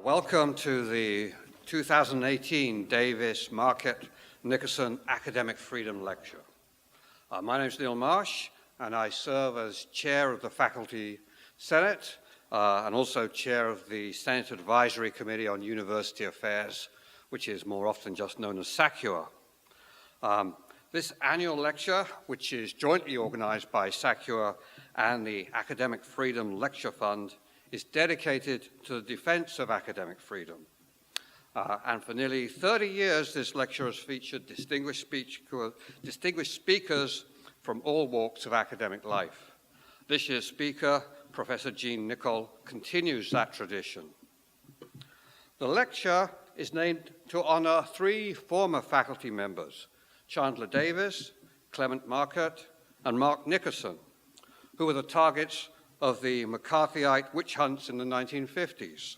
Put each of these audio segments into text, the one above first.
Welcome to the 2018 Davis Markert Nickerson Academic Freedom Lecture. My name is Neil Marsh, and I serve as chair of the Faculty Senate and also chair of the Senate Advisory Committee on University Affairs, which is more often just known as SACUA. This annual lecture, which is jointly organized by SACUA and the Academic Freedom Lecture Fund, is dedicated to the defense of academic freedom. And for nearly 30 years, this lecture has featured distinguished speakers from all walks of academic life. This year's speaker, Professor Jean Nicol, continues that tradition. The lecture is named to honor three former faculty members, Chandler Davis, Clement Markert, and Mark Nickerson, who were the targets of the McCarthyite witch hunts in the 1950s.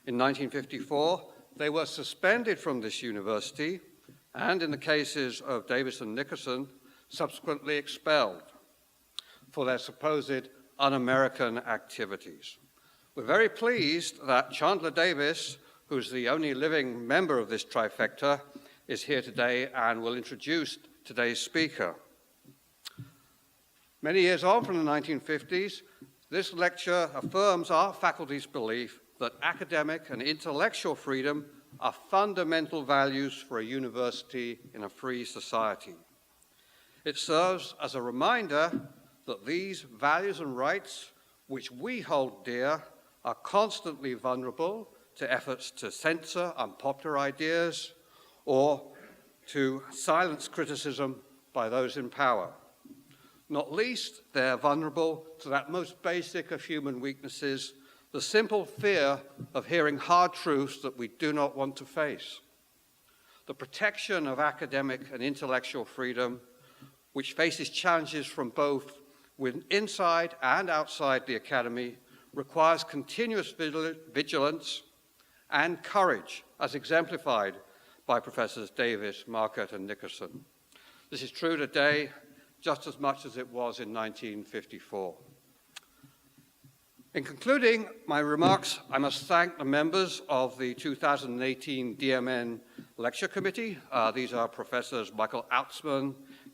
In 1954, they were suspended from this university, and in the cases of Davis and Nickerson, subsequently expelled for their supposed un-American activities. We're very pleased that Chandler Davis, who's the only living member of this trifecta, is here today and will introduce today's speaker. Many years on from the 1950s, this lecture affirms our faculty's belief that academic and intellectual freedom are fundamental values for a university in a free society. It serves as a reminder that these values and rights, which we hold dear, are constantly vulnerable to efforts to censor unpopular ideas or to silence criticism by those in power. Not least, they're vulnerable to that most basic of human weaknesses, the simple fear of hearing hard truths that we do not want to face. The protection of academic and intellectual freedom, which faces challenges from both inside and outside the academy, requires continuous vigilance and courage, as exemplified by Professors Davis, Markert, and Nickerson. This is true today just as much as it was in 1954. In concluding my remarks, I must thank the members of the 2018 DMN Lecture Committee. These are Professors Michael Outzman,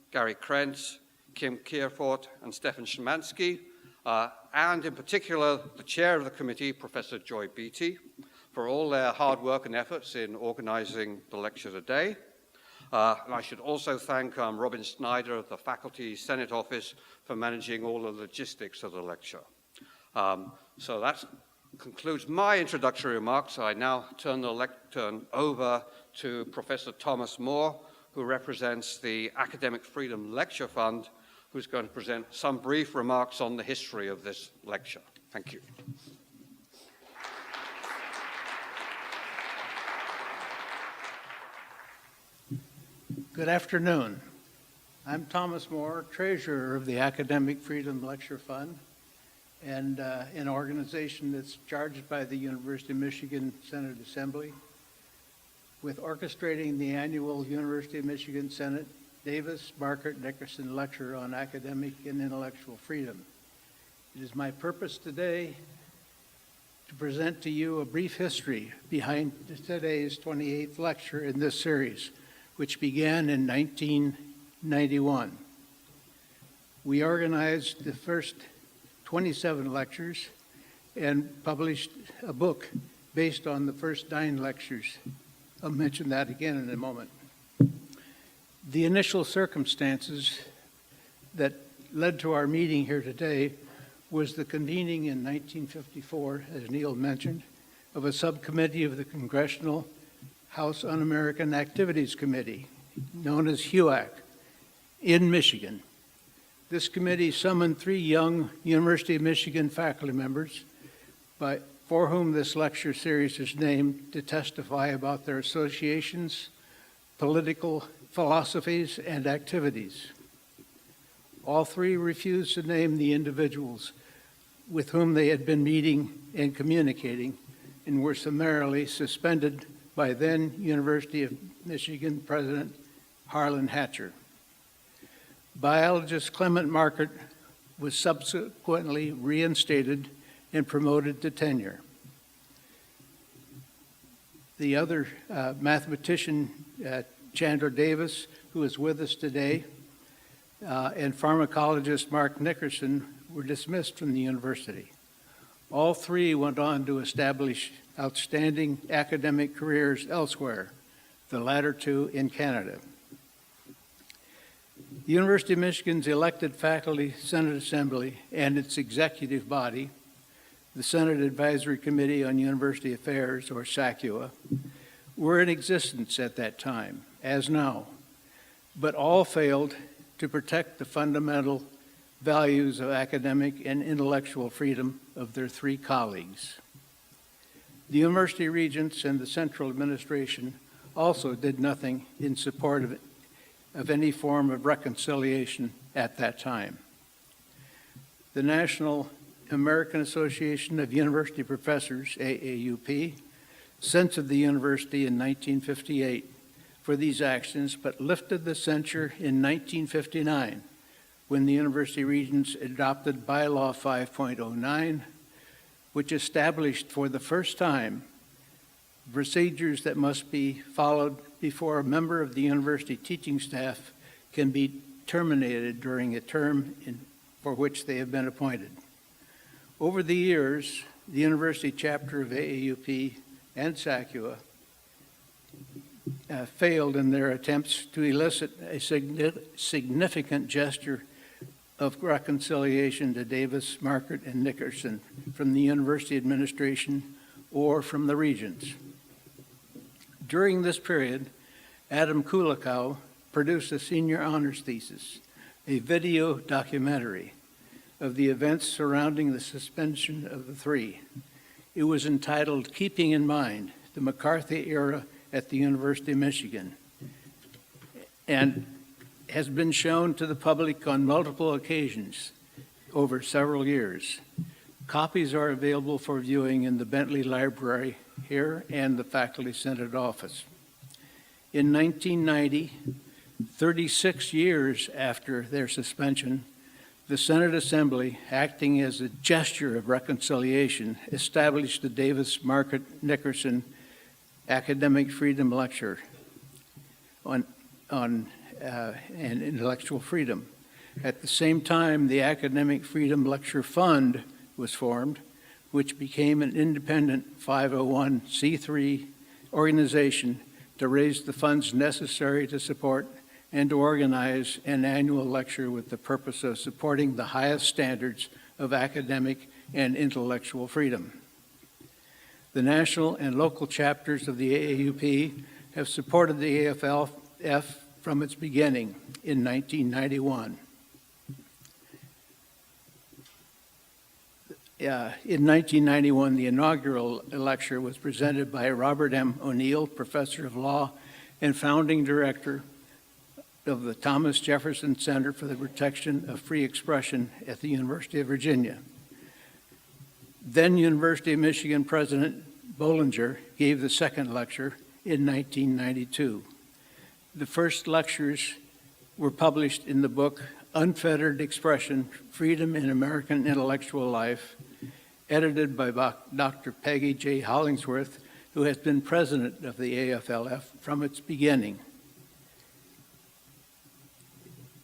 Gary Krentz, Kim Kierfort, and Stefan Szymanski, and in particular, the chair of the committee, Professor Joy Beatty, for all their hard work and efforts in organizing the lecture today. And I should also thank Robin Snyder of the Faculty Senate Office for managing all the logistics of the lecture. So that concludes my introductory remarks. I now turn the lectern over to Professor Thomas Moore, who represents the Academic Freedom Lecture Fund, who's going to present some brief remarks on the history of this lecture. Thank you. Good afternoon. I'm Thomas Moore, treasurer of the Academic Freedom Lecture Fund, and an organization that's charged by the University of Michigan Senate Assembly with orchestrating the annual University of Michigan Senate Davis Markert Nickerson Lecture on Academic and Intellectual Freedom. It is my purpose today to present to you a brief history behind today's 28th lecture in this series, which began in 1991. We organized the first 27 lectures and published a book based on the first 9 lectures. I'll mention that again in a moment. The initial circumstances that led to our meeting here today was the convening in 1954, as Neil mentioned, of a subcommittee of the Congressional House Un-American Activities Committee, known as HUAC, in Michigan. This committee summoned 3 young University of Michigan faculty members for whom this lecture series is named, to testify about their associations, political philosophies, and activities. All 3 refused to name the individuals with whom they had been meeting and communicating, and were summarily suspended by then University of Michigan President Harlan Hatcher. Biologist Clement Markert was subsequently reinstated and promoted to tenure. the other mathematician, Chandler Davis, who is with us today, and pharmacologist Mark Nickerson were dismissed from the university. All three went on to establish outstanding academic careers elsewhere, the latter two in Canada. The University of Michigan's elected faculty Senate Assembly and its executive body, the Senate Advisory Committee on University Affairs, or SACUA, were in existence at that time, as now, but all failed to protect the fundamental values of academic and intellectual freedom of their three colleagues. The university regents and the central administration also did nothing in support of any form of reconciliation at that time. The National American Association of University Professors, AAUP, censured the university in 1958 for these actions, but lifted the censure in 1959 when the university regents adopted Bylaw 5.09, which established for the first time procedures that must be followed before a member of the university teaching staff can be terminated during a term for which they have been appointed. Over the years, the university chapter of AAUP and SACUA failed in their attempts to elicit a significant gesture of reconciliation to Davis, Markert, and Nickerson from the university administration or from the regents. During this period, Adam Kulikow produced a senior honors thesis, a video documentary of the events surrounding the suspension of the three. It was entitled Keeping in Mind the McCarthy Era at the University of Michigan, and has been shown to the public on multiple occasions over several years. Copies are available for viewing in the Bentley Library here and the Faculty Senate office. In 1990, 36 years after their suspension, the Senate Assembly, acting as a gesture of reconciliation, established the Davis Markert Nickerson Academic Freedom Lecture on and intellectual freedom. At the same time, the Academic Freedom Lecture Fund was formed, which became an independent 501c3 organization to raise the funds necessary to support and to organize an annual lecture with the purpose of supporting the highest standards of academic and intellectual freedom. The national and local chapters of the AAUP have supported the AFL-F from its beginning in 1991. In 1991, the inaugural lecture was presented by Robert M. O'Neill, professor of law and founding director of the Thomas Jefferson Center for the Protection of Free Expression at the University of Virginia. Then University of Michigan President Bollinger gave the second lecture in 1992. The first lectures were published in the book Unfettered Expression, Freedom in American Intellectual Life, edited by Dr. Peggy J. Hollingsworth, who has been president of the AFL-F from its beginning.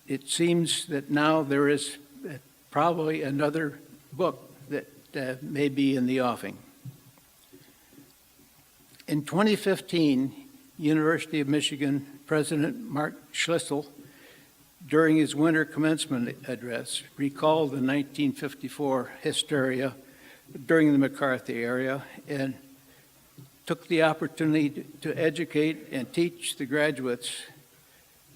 It seems that now there is probably another book that may be in the offing. In 2015, University of Michigan President Mark Schlissel, during his winter commencement address, recalled the 1954 hysteria during the McCarthy era and took the opportunity to educate and teach the graduates,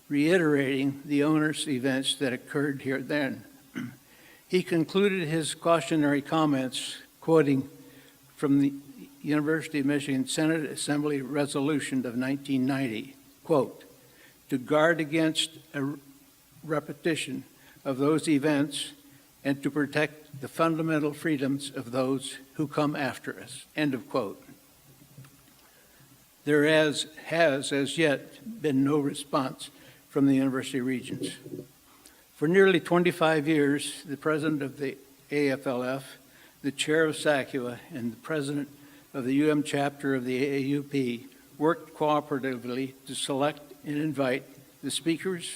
reiterating the onerous events that occurred here then. He concluded his cautionary comments, quoting from the University of Michigan Senate Assembly Resolution of 1990, quote, "To guard against a repetition of those events and to protect the fundamental freedoms of those who come after us," end of quote. There has as yet been no response from the University Regents. For nearly 25 years, the president of the AFL-F, the chair of SACUA, and the president of the UM chapter of the AAUP worked cooperatively to select and invite the speakers,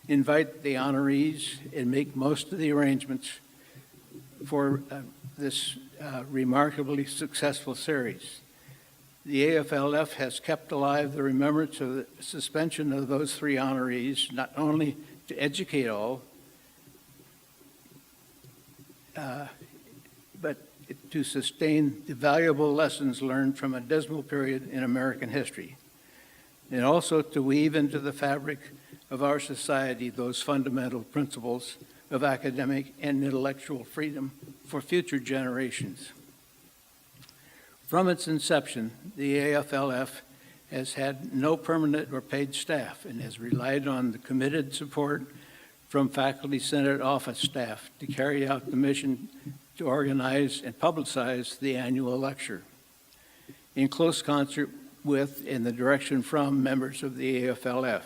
invite the honorees, and make most of the arrangements for this remarkably successful series. The AFLF has kept alive the remembrance of the suspension of those three honorees, not only to educate all, but to sustain the valuable lessons learned from a dismal period in American history, and also to weave into the fabric of our society those fundamental principles of academic and intellectual freedom for future generations. From its inception, the AFLF has had no permanent or paid staff and has relied on the committed support from Faculty Senate office staff to carry out the mission to organize and publicize the annual lecture, in close concert with and the direction from members of the AFLF.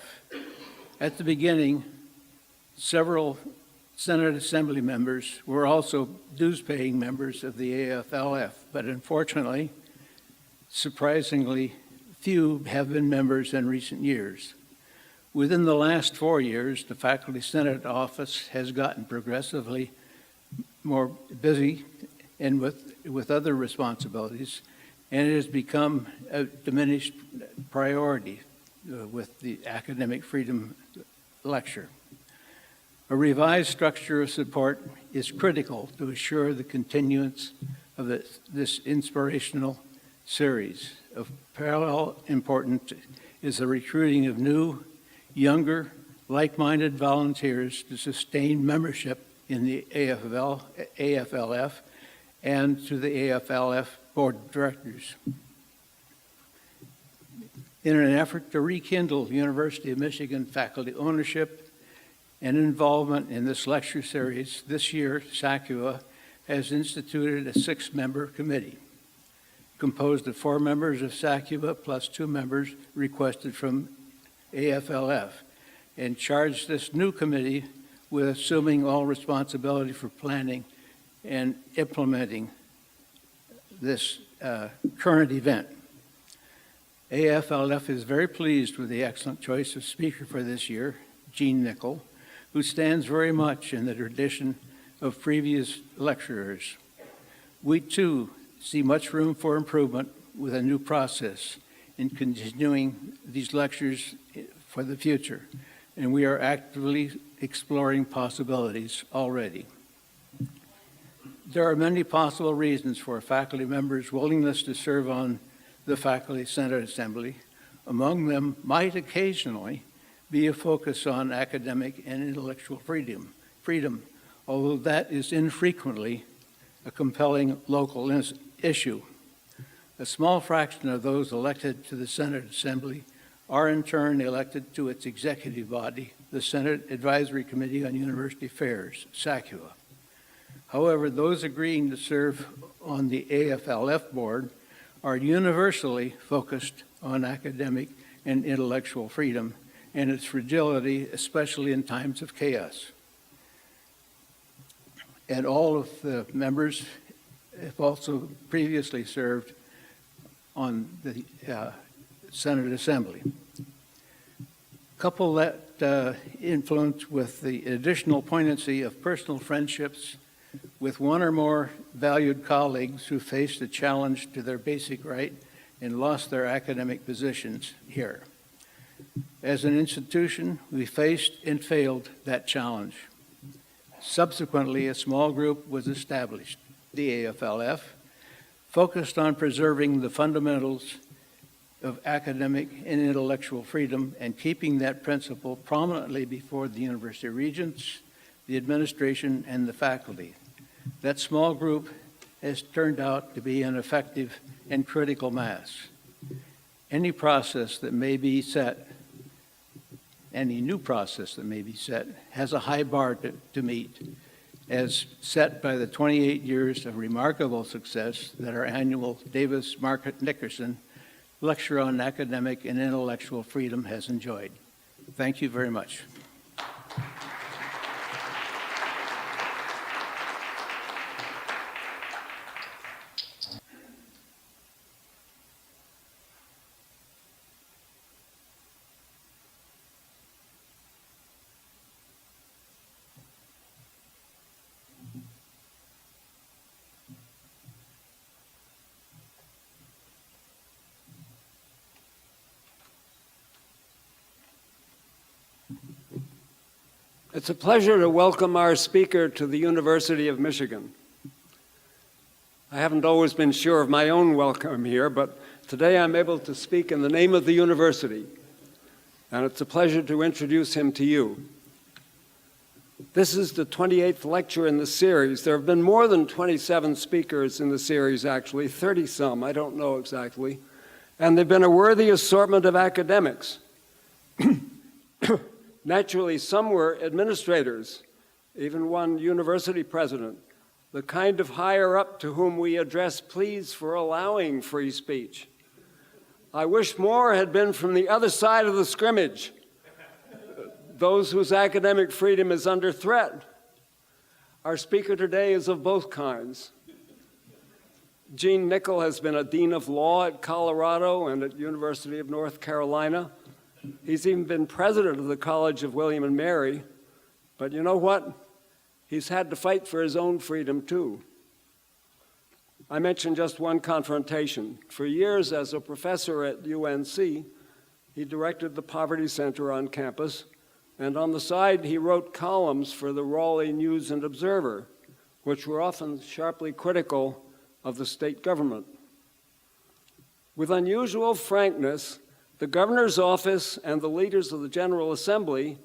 At the beginning, several Senate Assembly members were also dues-paying members of the AFLF, but unfortunately, surprisingly, few have been members in recent years. Within the last 4 years, the Faculty Senate office has gotten progressively more busy and with other responsibilities, and it has become a diminished priority with the Academic Freedom Lecture. A revised structure of support is critical to assure the continuance of this inspirational series. Of parallel importance is the recruiting of new, younger, like-minded volunteers to sustain membership in the AFLF and to the AFLF Board of Directors. In an effort to rekindle University of Michigan faculty ownership and involvement in this lecture series, this year, SACUA has instituted a 6-member committee composed of 4 members of SACUA plus 2 members requested from AFLF, and charged this new committee with assuming all responsibility for planning and implementing this current event. AFLF is very pleased with the excellent choice of speaker for this year, Gene Nickel, who stands very much in the tradition of previous lecturers. We too see much room for improvement with a new process in continuing these lectures for the future, and we are actively exploring possibilities already. There are many possible reasons for a faculty member's willingness to serve on the Faculty Senate Assembly. Among them might occasionally be a focus on academic and intellectual freedom, although that is infrequently a compelling local issue. A small fraction of those elected to the Senate Assembly are in turn elected to its executive body, the Senate Advisory Committee on University Affairs, SACUA. However, those agreeing to serve on the AFLF board are universally focused on academic and intellectual freedom and its fragility, especially in times of chaos. And all of the members have also previously served on the Senate Assembly. Couple that influence with the additional poignancy of personal friendships with one or more valued colleagues who faced a challenge to their basic right and lost their academic positions here. As an institution, we faced and failed that challenge. Subsequently, a small group was established, the AFLF, focused on preserving the fundamentals of academic and intellectual freedom and keeping that principle prominently before the university regents, the administration, and the faculty. That small group has turned out to be an effective and critical mass. Any process that may be set, any new process that may be set, has a high bar to meet, as set by the 28 years of remarkable success that our annual Davis Markert Nickerson Lecture on Academic and Intellectual Freedom has enjoyed. Thank you very much. It's a pleasure to welcome our speaker to the University of Michigan. I haven't always been sure of my own welcome here, but today I'm able to speak in the name of the university, and it's a pleasure to introduce him to you. This is the 28th lecture in the series. There have been more than 27 speakers in the series, actually, 30-some, I don't know exactly, and they've been a worthy assortment of academics. Naturally, some were administrators, even one university president, the kind of higher up to whom we address pleas for allowing free speech. I wish more had been from the other side of the scrimmage, those whose academic freedom is under threat. Our speaker today is of both kinds. Gene Nickel has been a dean of law at Colorado and at University of North Carolina. He's even been president of the College of William and Mary, but you know what? He's had to fight for his own freedom too. I mentioned just one confrontation. For years as a professor at UNC, he directed the Poverty Center on campus, and on the side he wrote columns for the Raleigh News and Observer, which were often sharply critical of the state government. With unusual frankness, the governor's office and the leaders of the General Assembly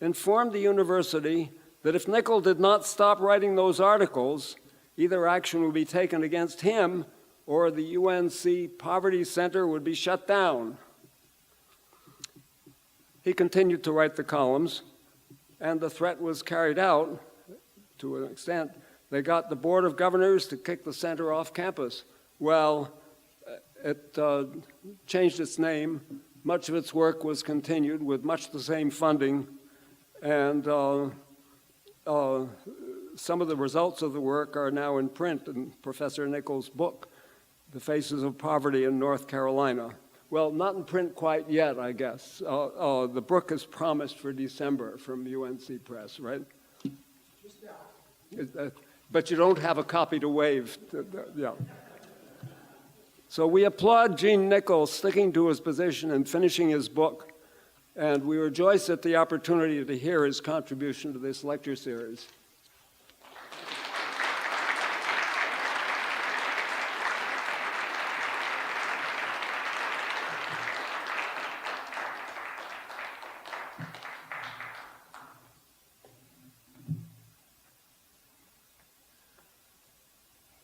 informed the university that if Nickel did not stop writing those articles, either action would be taken against him or the UNC Poverty Center would be shut down. He continued to write the columns, and the threat was carried out to an extent. They got the Board of Governors to kick the center off campus. Well, it changed its name. Much of its work was continued with much the same funding, and some of the results of the work are now in print in Professor Nickel's book, The Faces of Poverty in North Carolina. Well, not in print quite yet, I guess. The book is promised for December from UNC Press, right? Just now. But you don't have a copy to wave. Yeah. So we applaud Gene Nickel sticking to his position and finishing his book, and we rejoice at the opportunity to hear his contribution to this lecture series.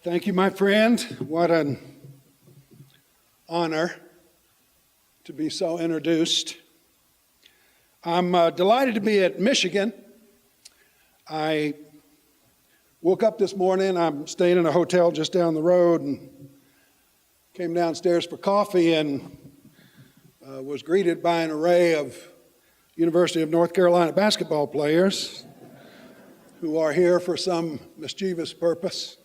Thank you, my friend. What an honor to be so introduced. I'm delighted to be at Michigan. I woke up this morning. I'm staying in a hotel just down the road and came downstairs for coffee and was greeted by an array of University of North Carolina basketball players who are here for some mischievous purpose.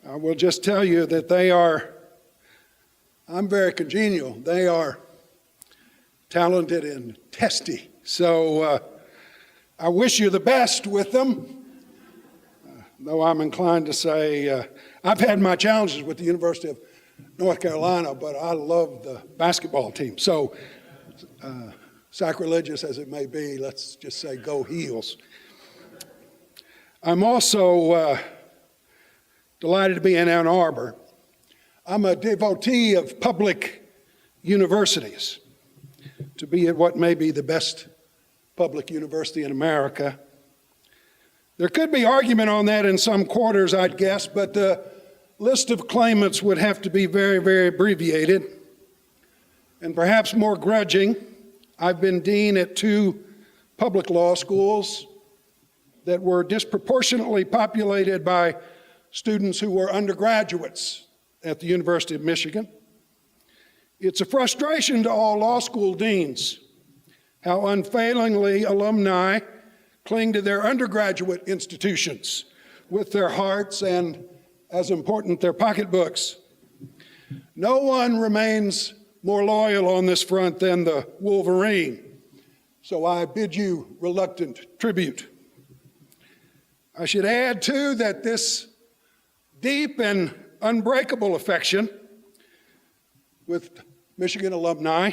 I will just tell you that I'm very congenial. They are talented and testy. So I wish you the best with them. Though I'm inclined to say I've had my challenges with the University of North Carolina, but I love the basketball team. So sacrilegious as it may be, let's just say go Heels. I'm also delighted to be in Ann Arbor. I'm a devotee of public universities, to be at what may be the best public university in America. There could be argument on that in some quarters, I'd guess, but the list of claimants would have to be very, very abbreviated. And perhaps more grudging, I've been dean at 2 public law schools that were disproportionately populated by students who were undergraduates at the University of Michigan. It's a frustration to all law school deans how unfailingly alumni cling to their undergraduate institutions with their hearts and, as important, their pocketbooks. No one remains more loyal on this front than the Wolverine, so I bid you reluctant tribute. I should add, too, that this deep and unbreakable affection with Michigan alumni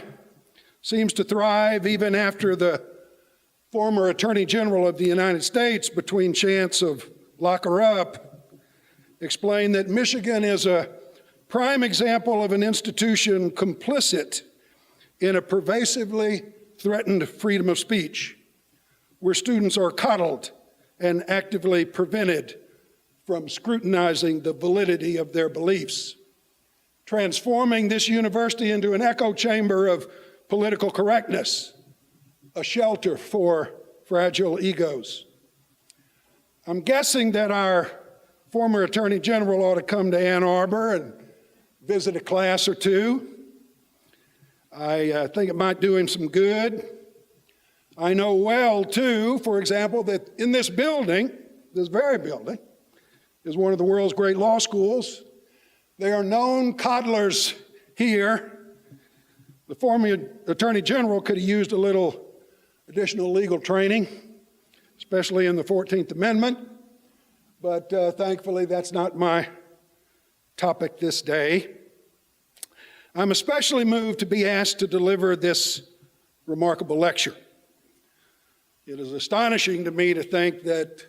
seems to thrive even after the former Attorney General of the United States, between chants of lock her up, explained that Michigan is a prime example of an institution complicit in a pervasively threatened freedom of speech, where students are coddled and actively prevented from scrutinizing the validity of their beliefs, transforming this university into an echo chamber of political correctness, a shelter for fragile egos. I'm guessing that our former Attorney General ought to come to Ann Arbor and visit a class or two. I think it might do him some good. I know well, too, for example, that in this building, this very building, is one of the world's great law schools. There are known coddlers here. The former Attorney General could have used a little additional legal training, especially in the 14th Amendment, but thankfully that's not my topic this day. I'm especially moved to be asked to deliver this remarkable lecture. It is astonishing to me to think that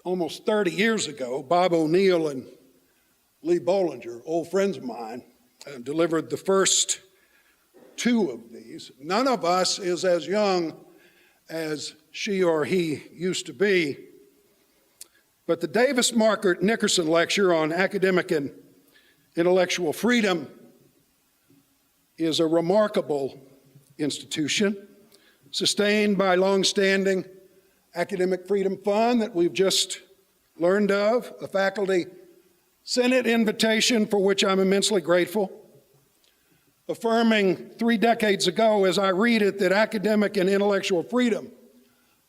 almost 30 years ago, Bob O'Neill and Lee Bollinger, old friends of mine, delivered the first two of these. None of us is as young as she or he used to be, but the Davis Markert Nickerson Lecture on Academic and Intellectual Freedom is a remarkable institution, sustained by long-standing Academic Freedom Fund that we've just learned of, a faculty Senate invitation for which I'm immensely grateful, affirming 3 decades ago, as I read it, that academic and intellectual freedom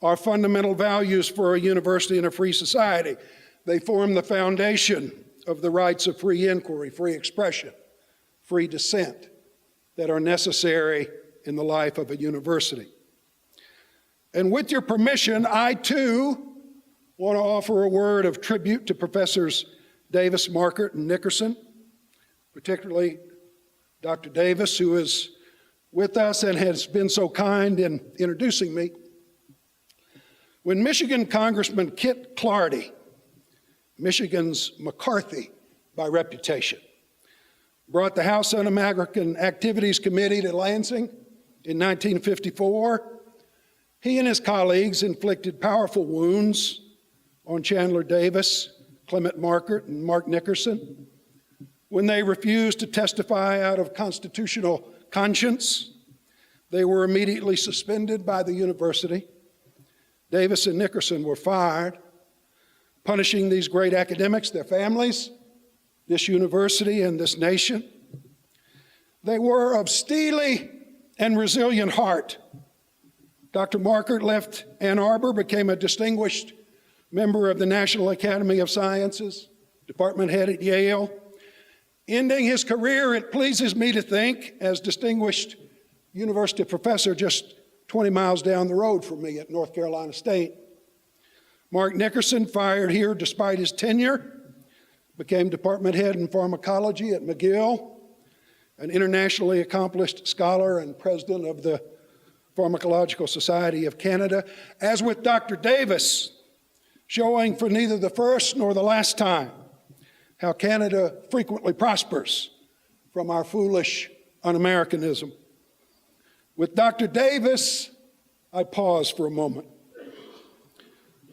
are fundamental values for a university and a free society. They form the foundation of the rights of free inquiry, free expression, free dissent that are necessary in the life of a university. And with your permission, I too want to offer a word of tribute to Professors Davis, Markert, and Nickerson, particularly Dr. Davis, who is with us and has been so kind in introducing me. When Michigan Congressman Kit Clardy, Michigan's McCarthy by reputation, brought the House Un-American Activities Committee to Lansing in 1954, he and his colleagues inflicted powerful wounds on Chandler Davis, Clement Markert, and Mark Nickerson when they refused to testify out of constitutional conscience. They were immediately suspended by the university. Davis and Nickerson were fired, punishing these great academics, their families, this university, and this nation. They were of steely and resilient heart. Dr. Markert left Ann Arbor, became a distinguished member of the National Academy of Sciences, department head at Yale. Ending his career, it pleases me to think, as distinguished university professor just 20 miles down the road from me at North Carolina State. Mark Nickerson, fired here despite his tenure, became department head in pharmacology at McGill, an internationally accomplished scholar and president of the Pharmacological Society of Canada. As with Dr. Davis, showing for neither the first nor the last time how Canada frequently prospers from our foolish un-Americanism. With Dr. Davis, I pause for a moment.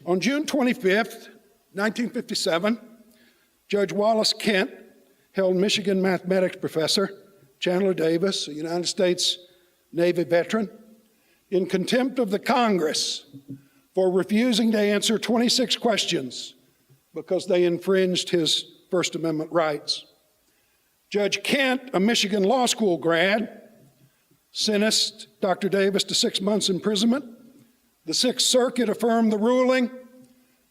On June 25th, 1957, Judge Wallace Kent held Michigan mathematics professor Chandler Davis, a United States Navy veteran, in contempt of the Congress for refusing to answer 26 questions because they infringed his First Amendment rights. Judge Kent, a Michigan Law School grad, sentenced Dr. Davis to 6 months imprisonment. The Sixth Circuit affirmed the ruling.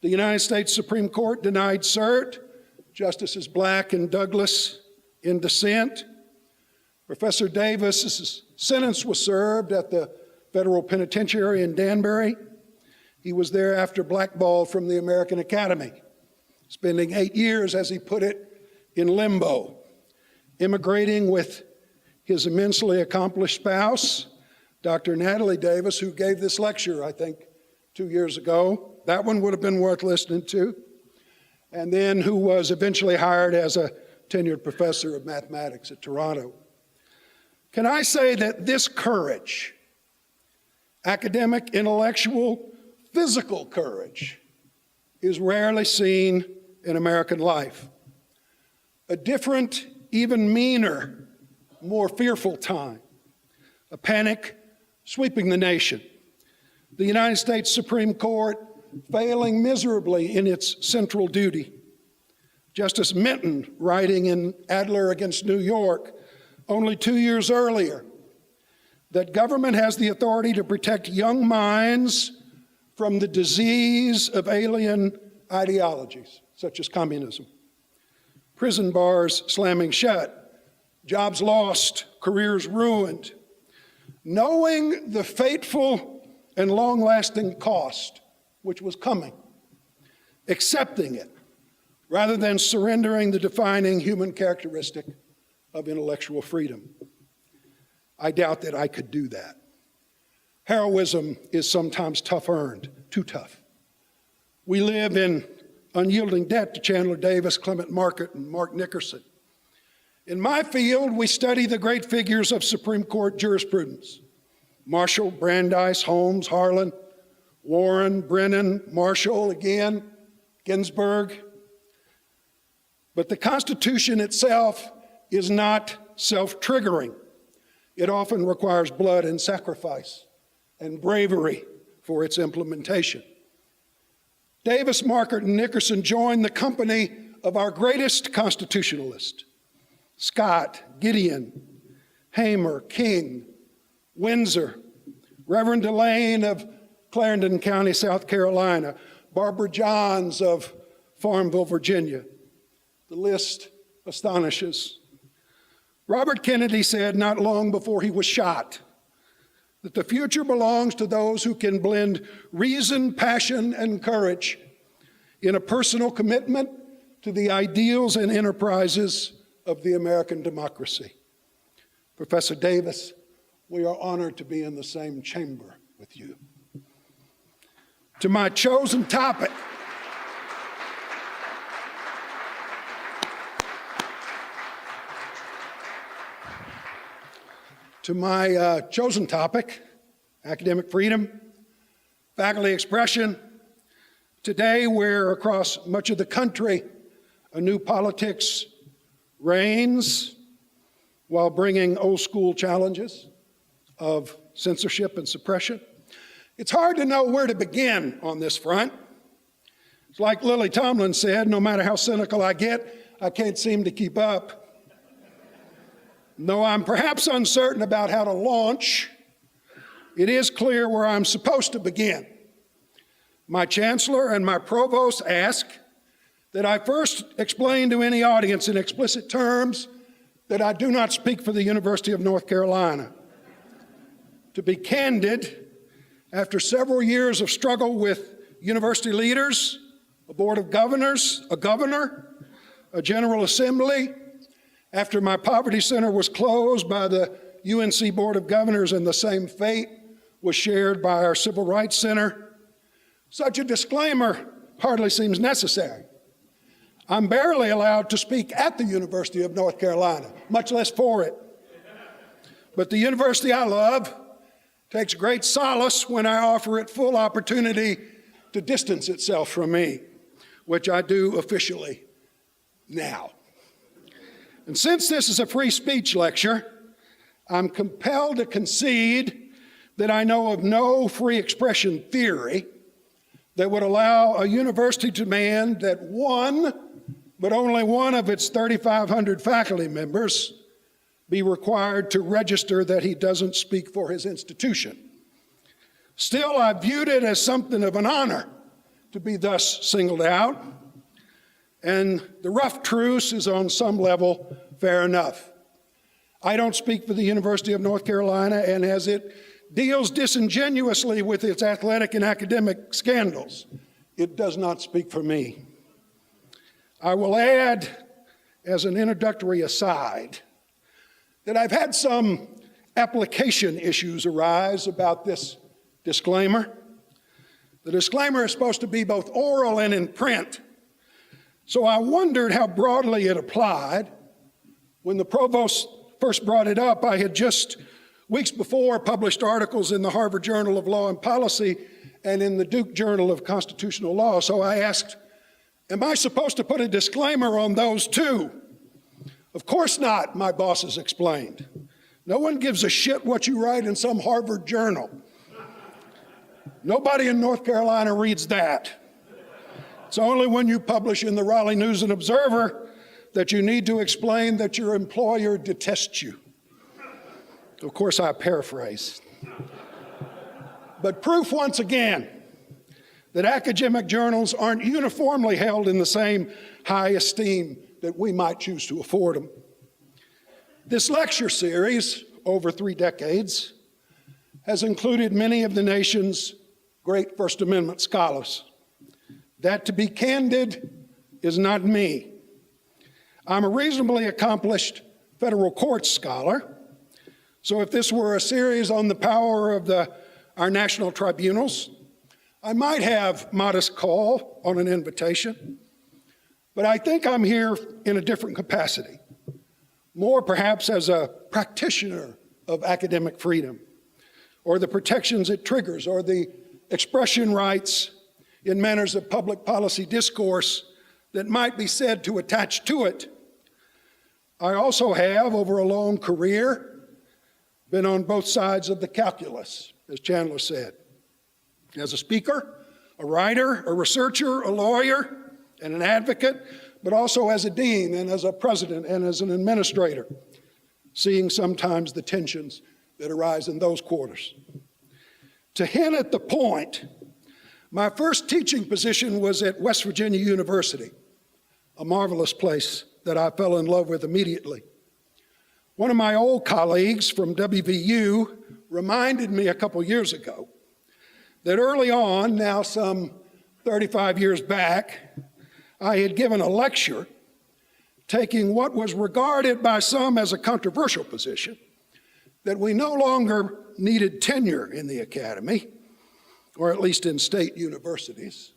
The United States Supreme Court denied cert. Justices Black and Douglas in dissent. Professor Davis's sentence was served at the federal penitentiary in Danbury. He was thereafter blackballed from the American Academy, spending 8 years, as he put it, in limbo, immigrating with his immensely accomplished spouse, Dr. Natalie Davis, who gave this lecture, I think, 2 years ago. That one would have been worth listening to. And then who was eventually hired as a tenured professor of mathematics at Toronto. Can I say that this courage, academic, intellectual, physical courage, is rarely seen in American life? A different, even meaner, more fearful time. A panic sweeping the nation. The United States Supreme Court failing miserably in its central duty. Justice Minton writing in Adler against New York only 2 years earlier that government has the authority to protect young minds from the disease of alien ideologies, such as communism. Prison bars slamming shut, jobs lost, careers ruined. Knowing the fateful and long-lasting cost which was coming, accepting it, rather than surrendering the defining human characteristic of intellectual freedom. I doubt that I could do that. Heroism is sometimes tough-earned, too tough. We live in unyielding debt to Chandler Davis, Clement Markert, and Mark Nickerson. In my field, we study the great figures of Supreme Court jurisprudence: Marshall, Brandeis, Holmes, Harlan, Warren, Brennan, Marshall again, Ginsburg. But the Constitution itself is not self-triggering. It often requires blood and sacrifice and bravery for its implementation. Davis, Markert, and Nickerson joined the company of our greatest constitutionalists: Scott, Gideon, Hamer, King, Windsor, Reverend Delane of Clarendon County, South Carolina, Barbara Johns of Farmville, Virginia. The list astonishes. Robert Kennedy said not long before he was shot that the future belongs to those who can blend reason, passion, and courage in a personal commitment to the ideals and enterprises of the American democracy. Professor Davis, we are honored to be in the same chamber with you. To my chosen topic, academic freedom, faculty expression. Today, where across much of the country, a new politics reigns while bringing old school challenges of censorship and suppression. It's hard to know where to begin on this front. It's like Lily Tomlin said, no matter how cynical I get, I can't seem to keep up. Though I'm perhaps uncertain about how to launch, it is clear where I'm supposed to begin. My chancellor and my provost ask that I first explain to any audience in explicit terms that I do not speak for the University of North Carolina. To be candid, after several years of struggle with university leaders, a board of governors, a governor, a general assembly, after my poverty center was closed by the UNC Board of Governors and the same fate was shared by our Civil Rights Center, such a disclaimer hardly seems necessary. I'm barely allowed to speak at the University of North Carolina, much less for it. But the university I love takes great solace when I offer it full opportunity to distance itself from me, which I do officially now. And since this is a free speech lecture, I'm compelled to concede that I know of no free expression theory that would allow a university to demand that one, but only one of its 3,500 faculty members be required to register that he doesn't speak for his institution. Still, I viewed it as something of an honor to be thus singled out, and the rough truce is on some level fair enough. I don't speak for the University of North Carolina, and as it deals disingenuously with its athletic and academic scandals, it does not speak for me. I will add, as an introductory aside, that I've had some application issues arise about this disclaimer. The disclaimer is supposed to be both oral and in print, so I wondered how broadly it applied. When the provost first brought it up, I had just weeks before published articles in the Harvard Journal of Law and Policy and in the Duke Journal of Constitutional Law, so I asked, am I supposed to put a disclaimer on those too? Of course not, my bosses explained. No one gives a shit what you write in some Harvard journal. Nobody in North Carolina reads that. It's only when you publish in the Raleigh News and Observer that you need to explain that your employer detests you. Of course, I paraphrase. But proof once again that academic journals aren't uniformly held in the same high esteem that we might choose to afford them. This lecture series, over 3 decades, has included many of the nation's great First Amendment scholars. That, to be candid, is not me. I'm a reasonably accomplished federal courts scholar, so if this were a series on the power of our national tribunals, I might have modest call on an invitation, but I think I'm here in a different capacity, more perhaps as a practitioner of academic freedom, or the protections it triggers, or the expression rights in manners of public policy discourse that might be said to attach to it. I also have, over a long career, been on both sides of the calculus, as Chandler said. As a speaker, a writer, a researcher, a lawyer, and an advocate, but also as a dean and as a president and as an administrator, seeing sometimes the tensions that arise in those quarters. To hint at the point, my first teaching position was at West Virginia University, a marvelous place that I fell in love with immediately. One of my old colleagues from WVU reminded me a couple years ago that early on, now some 35 years back, I had given a lecture taking what was regarded by some as a controversial position, that we no longer needed tenure in the academy, or at least in state universities,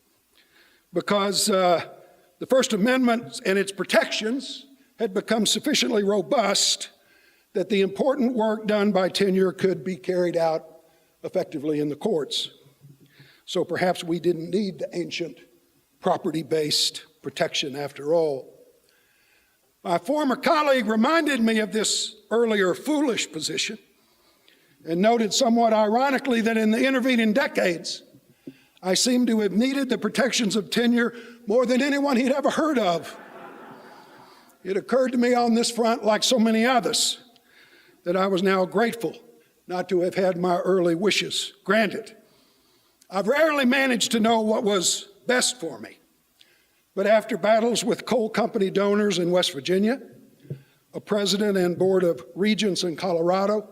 because the First Amendment and its protections had become sufficiently robust that the important work done by tenure could be carried out effectively in the courts. So perhaps we didn't need the ancient property-based protection after all. My former colleague reminded me of this earlier foolish position and noted somewhat ironically that in the intervening decades, I seem to have needed the protections of tenure more than anyone he'd ever heard of. It occurred to me on this front, like so many others, that I was now grateful not to have had my early wishes granted. I've rarely managed to know what was best for me, but after battles with coal company donors in West Virginia, a president and board of regents in Colorado,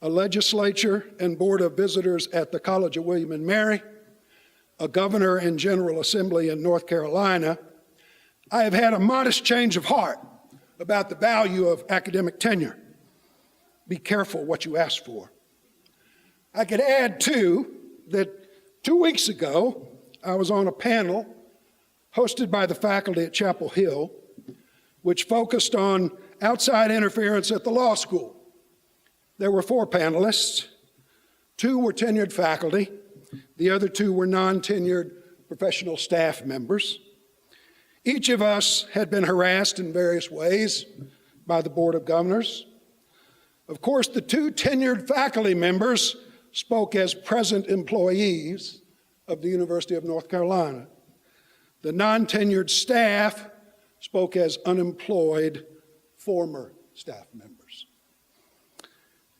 a legislature and board of visitors at the College of William and Mary, a governor and general assembly in North Carolina, I have had a modest change of heart about the value of academic tenure. Be careful what you ask for. I could add, too, that 2 weeks ago, I was on a panel hosted by the faculty at Chapel Hill, which focused on outside interference at the law school. There were 4 panelists. 2 were tenured faculty. The other 2 were non-tenured professional staff members. Each of us had been harassed in various ways by the Board of Governors. Of course, the 2 tenured faculty members spoke as present employees of the University of North Carolina. The non-tenured staff spoke as unemployed former staff members.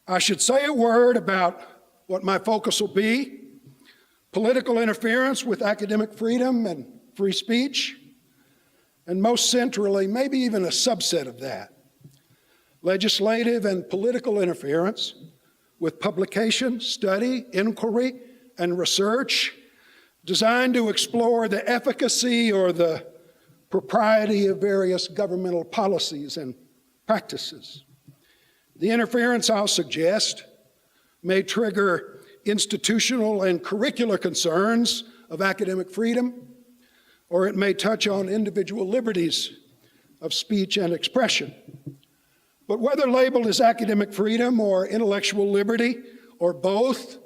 I should say a word about what my focus will be: political interference with academic freedom and free speech, and most centrally, maybe even a subset of that, legislative and political interference with publication, study, inquiry, and research designed to explore the efficacy or the propriety of various governmental policies and practices. The interference, I'll suggest, may trigger institutional and curricular concerns of academic freedom, or it may touch on individual liberties of speech and expression. But whether labeled as academic freedom or intellectual liberty, or both,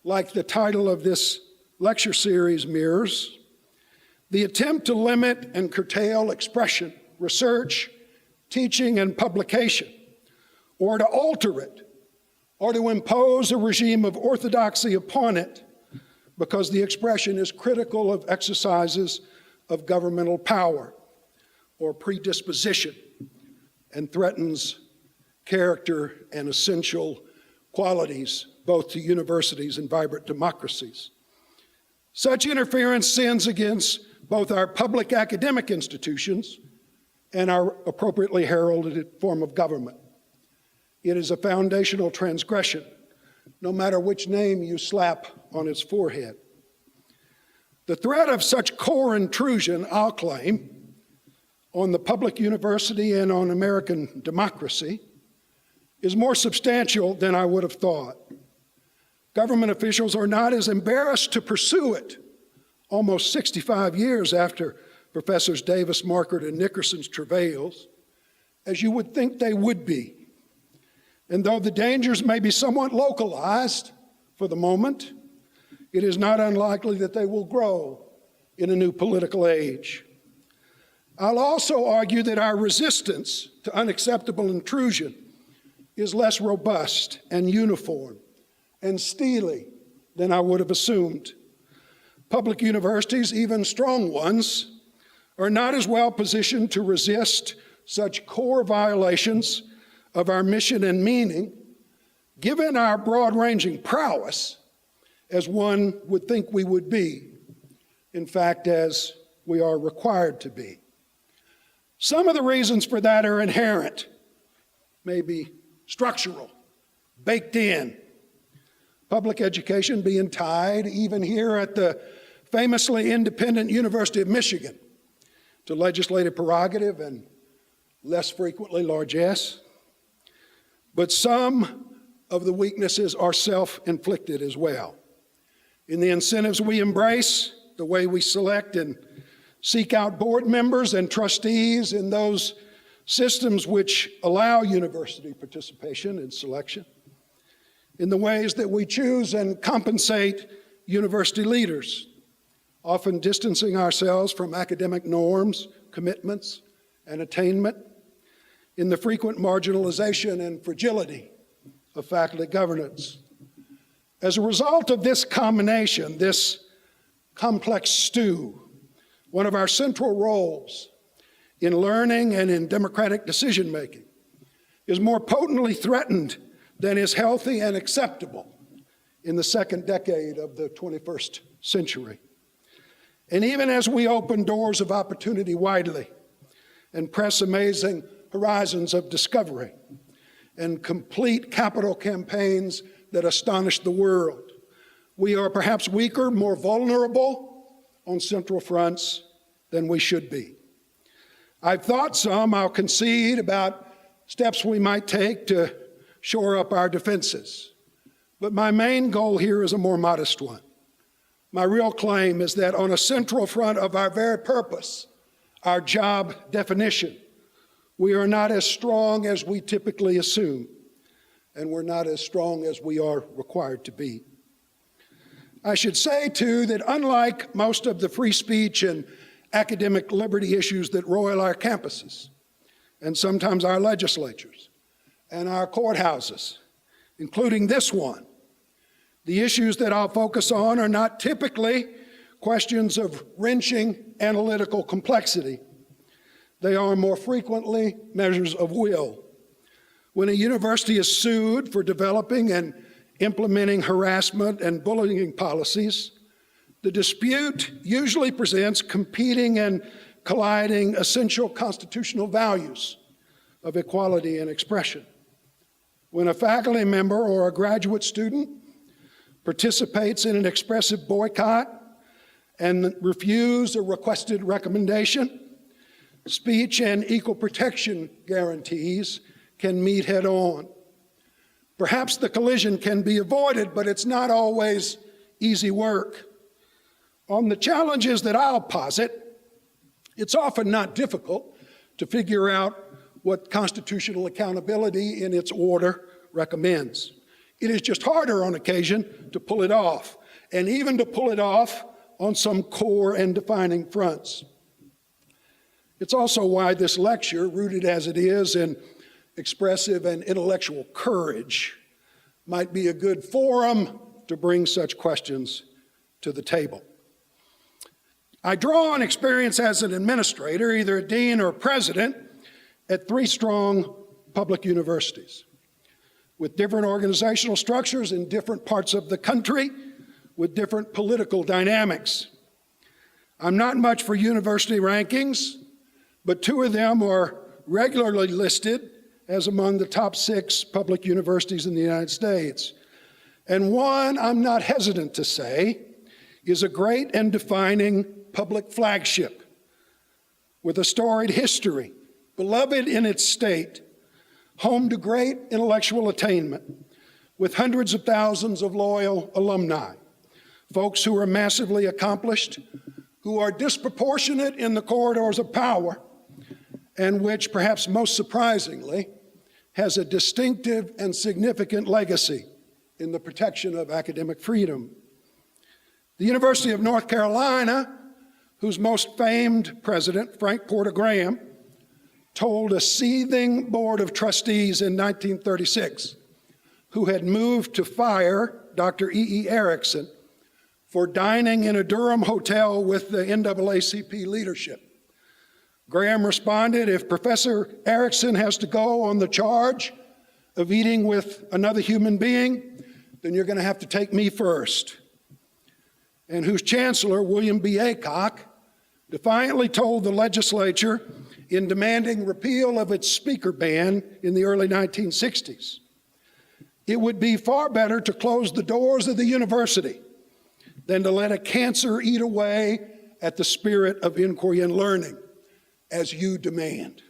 like the title of this lecture series mirrors, the attempt to limit and curtail expression, research, teaching, and publication, or to alter it, or to impose a regime of orthodoxy upon it because the expression is critical of exercises of governmental power or predisposition and threatens character and essential qualities both to universities and vibrant democracies. Such interference sins against both our public academic institutions and our appropriately heralded form of government. It is a foundational transgression, no matter which name you slap on its forehead. The threat of such core intrusion, I'll claim, on the public university and on American democracy is more substantial than I would have thought. Government officials are not as embarrassed to pursue it almost 65 years after Professors Davis, Markert, and Nickerson's travails as you would think they would be. And though the dangers may be somewhat localized for the moment, it is not unlikely that they will grow in a new political age. I'll also argue that our resistance to unacceptable intrusion is less robust and uniform and steely than I would have assumed. Public universities, even strong ones, are not as well positioned to resist such core violations of our mission and meaning, given our broad-ranging prowess, as one would think we would be, in fact, as we are required to be. Some of the reasons for that are inherent, maybe structural, baked in. Public education being tied, even here at the famously independent University of Michigan, to legislative prerogative and less frequently largesse. But some of the weaknesses are self-inflicted as well. In the incentives we embrace, the way we select and seek out board members and trustees in those systems which allow university participation in selection, in the ways that we choose and compensate university leaders, often distancing ourselves from academic norms, commitments, and attainment, in the frequent marginalization and fragility of faculty governance. As a result of this combination, this complex stew, one of our central roles in learning and in democratic decision-making is more potently threatened than is healthy and acceptable in the second decade of the 21st century. And even as we open doors of opportunity widely and press amazing horizons of discovery and complete capital campaigns that astonish the world, we are perhaps weaker, more vulnerable on central fronts than we should be. I've thought some, I'll concede, about steps we might take to shore up our defenses. But my main goal here is a more modest one. My real claim is that on a central front of our very purpose, our job definition, we are not as strong as we typically assume, and we're not as strong as we are required to be. I should say, too, that unlike most of the free speech and academic liberty issues that roil our campuses, and sometimes our legislatures, and our courthouses, including this one, the issues that I'll focus on are not typically questions of wrenching analytical complexity. They are more frequently measures of will. When a university is sued for developing and implementing harassment and bullying policies, the dispute usually presents competing and colliding essential constitutional values of equality and expression. When a faculty member or a graduate student participates in an expressive boycott and refuses a requested recommendation, speech and equal protection guarantees can meet head on. Perhaps the collision can be avoided, but it's not always easy work. On the challenges that I'll posit, it's often not difficult to figure out what constitutional accountability in its order recommends. It is just harder on occasion to pull it off, and even to pull it off on some core and defining fronts. It's also why this lecture, rooted as it is in expressive and intellectual courage, might be a good forum to bring such questions to the table. I draw on experience as an administrator, either a dean or president, at 3 strong public universities, with different organizational structures in different parts of the country, with different political dynamics. I'm not much for university rankings, but 2 of them are regularly listed as among the top 6 public universities in the United States. And one, I'm not hesitant to say, is a great and defining public flagship with a storied history, beloved in its state, home to great intellectual attainment, with hundreds of thousands of loyal alumni, folks who are massively accomplished, who are disproportionate in the corridors of power, and which, perhaps most surprisingly, has a distinctive and significant legacy in the protection of academic freedom. The University of North Carolina, whose most famed president, Frank Porter Graham, told a seething board of trustees in 1936, who had moved to fire Dr. E. Erickson for dining in a Durham hotel with the NAACP leadership. Graham responded, "If Professor Erickson has to go on the charge of eating with another human being, then you're going to have to take me first." And whose chancellor, William B. Aycock, defiantly told the legislature in demanding repeal of its speaker ban in the early 1960s, "It would be far better to close the doors of the university than to let a cancer eat away at the spirit of inquiry and learning, as you demand."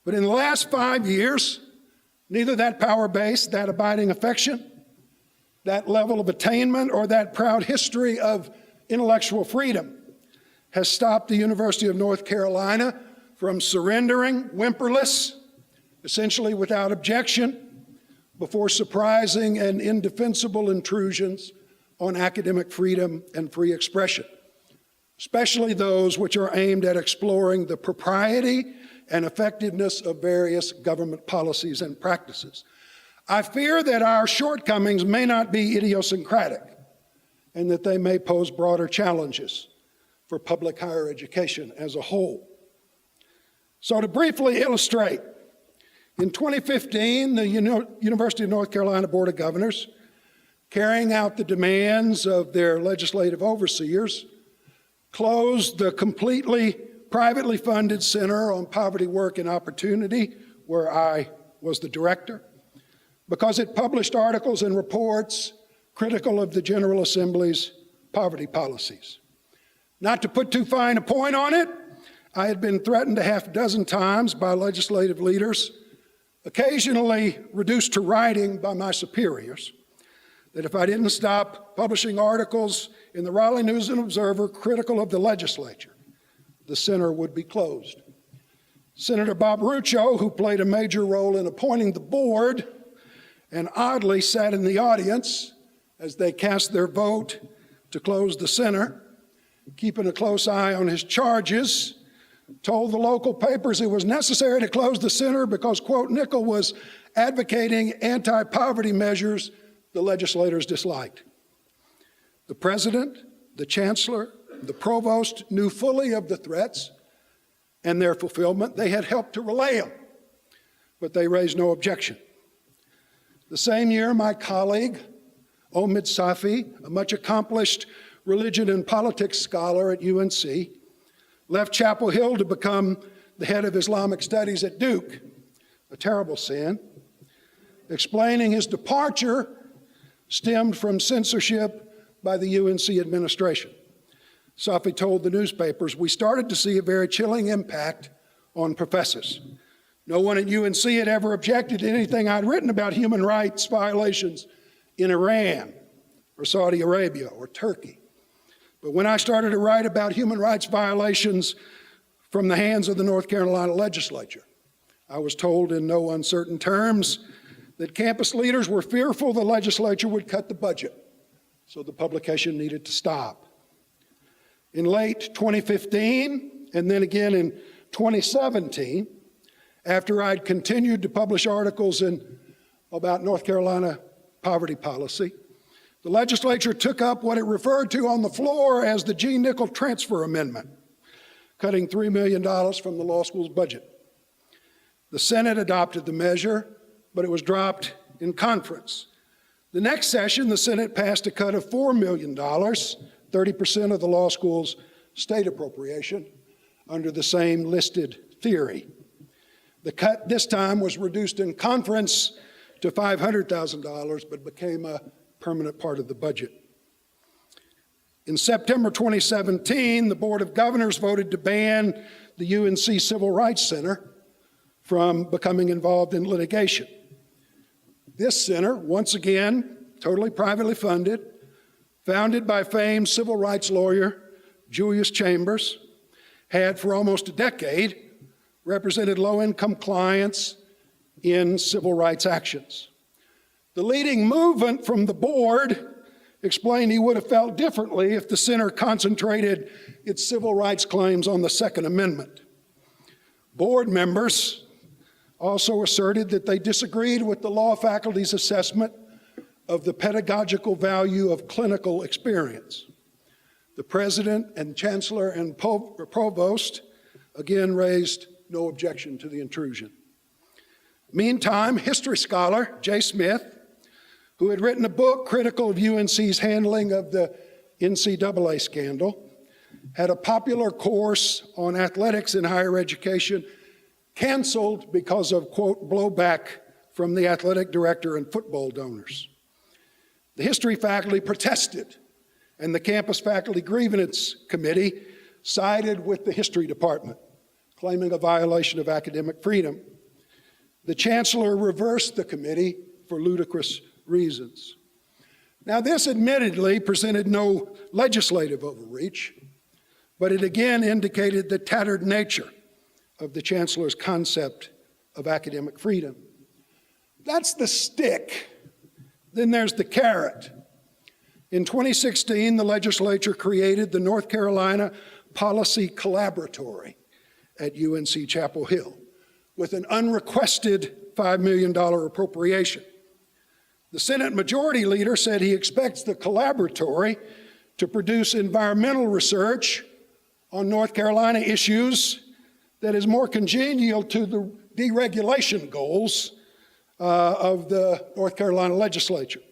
But in the last 5 years, neither that power base, that abiding affection, that level of attainment, or that proud history of intellectual freedom has stopped the University of North Carolina from surrendering, whimperless, essentially without objection, before surprising and indefensible intrusions on academic freedom and free expression, especially those which are aimed at exploring the propriety and effectiveness of various government policies and practices. I fear that our shortcomings may not be idiosyncratic, and that they may pose broader challenges for public higher education as a whole. So to briefly illustrate, in 2015, the University of North Carolina Board of Governors, carrying out the demands of their legislative overseers, closed the completely privately funded Center on Poverty, Work, and Opportunity, where I was the director, because it published articles and reports critical of the General Assembly's poverty policies. Not to put too fine a point on it, I had been threatened a half dozen times by legislative leaders, occasionally reduced to writing by my superiors, that if I didn't stop publishing articles in the Raleigh News and Observer critical of the legislature, the center would be closed. Senator Bob Rucho, who played a major role in appointing the board, and oddly sat in the audience as they cast their vote to close the center, keeping a close eye on his charges, told the local papers it was necessary to close the center because, quote, Nickel was advocating anti-poverty measures the legislators disliked. The president, the chancellor, the provost knew fully of the threats and their fulfillment. They had helped to relay them, but they raised no objection. The same year, my colleague, Omid Safi, a much accomplished religion and politics scholar at UNC, left Chapel Hill to become the head of Islamic studies at Duke, a terrible sin, explaining his departure stemmed from censorship by the UNC administration. Safi told the newspapers, "We started to see a very chilling impact on professors. No one at UNC had ever objected to anything I'd written about human rights violations in Iran or Saudi Arabia or Turkey. But when I started to write about human rights violations from the hands of the North Carolina legislature, I was told in no uncertain terms that campus leaders were fearful the legislature would cut the budget, so the publication needed to stop. In late 2015, and then again in 2017, after I'd continued to publish articles about North Carolina poverty policy, the legislature took up what it referred to on the floor as the G. Nickel Transfer Amendment, cutting $3 million from the law school's budget. The Senate adopted the measure, but it was dropped in conference. The next session, the Senate passed a cut of $4 million, 30% of the law school's state appropriation, under the same listed theory. The cut this time was reduced in conference to $500,000, but became a permanent part of the budget. In September 2017, the Board of Governors voted to ban the UNC Civil Rights Center from becoming involved in litigation. This center, once again, totally privately funded, founded by famed civil rights lawyer Julius Chambers, had for almost a decade represented low-income clients in civil rights actions. The leading movement from the board explained he would have felt differently if the center concentrated its civil rights claims on the Second Amendment. Board members also asserted that they disagreed with the law faculty's assessment of the pedagogical value of clinical experience. The president and chancellor and provost again raised no objection to the intrusion. Meantime, history scholar Jay Smith, who had written a book critical of UNC's handling of the NCAA scandal, had a popular course on athletics in higher education canceled because of, quote, blowback from the athletic director and football donors. The history faculty protested, and the campus faculty grievance committee sided with the history department, claiming a violation of academic freedom. The chancellor reversed the committee for ludicrous reasons. Now, this admittedly presented no legislative overreach, but it again indicated the tattered nature of the chancellor's concept of academic freedom. That's the stick. Then there's the carrot. In 2016, the legislature created the North Carolina Policy Collaboratory at UNC Chapel Hill with an unrequested $5 million appropriation. The Senate Majority Leader said he expects the collaboratory to produce environmental research on North Carolina issues that is more congenial to the deregulation goals of the North Carolina legislature,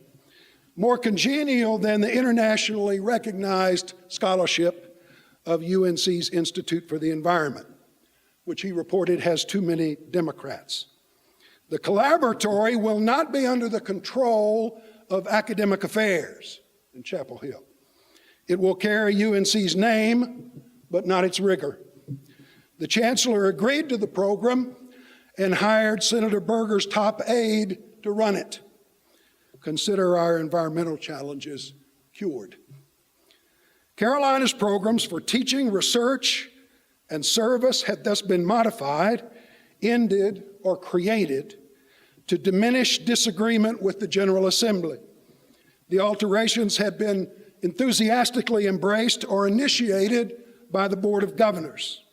more congenial than the internationally recognized scholarship of UNC's Institute for the Environment, which he reported has too many Democrats. The collaboratory will not be under the control of academic affairs in Chapel Hill. It will carry UNC's name, but not its rigor. The chancellor agreed to the program and hired Senator Berger's top aide to run it. Consider our environmental challenges cured. Carolina's programs for teaching, research, and service had thus been modified, ended, or created to diminish disagreement with the General Assembly. The alterations had been enthusiastically embraced or initiated by the Board of Governors.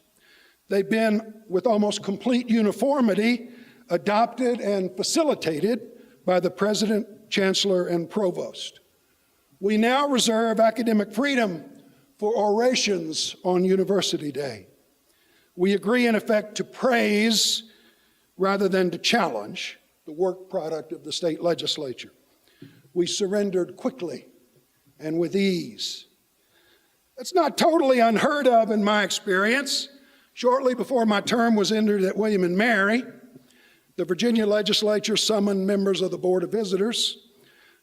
They've been, with almost complete uniformity, adopted and facilitated by the President, Chancellor, and Provost. We now reserve academic freedom for orations on University Day. We agree, in effect, to praise rather than to challenge the work product of the state legislature. We surrendered quickly and with ease. That's not totally unheard of in my experience. Shortly before my term was ended at William & Mary, the Virginia legislature summoned members of the Board of Visitors,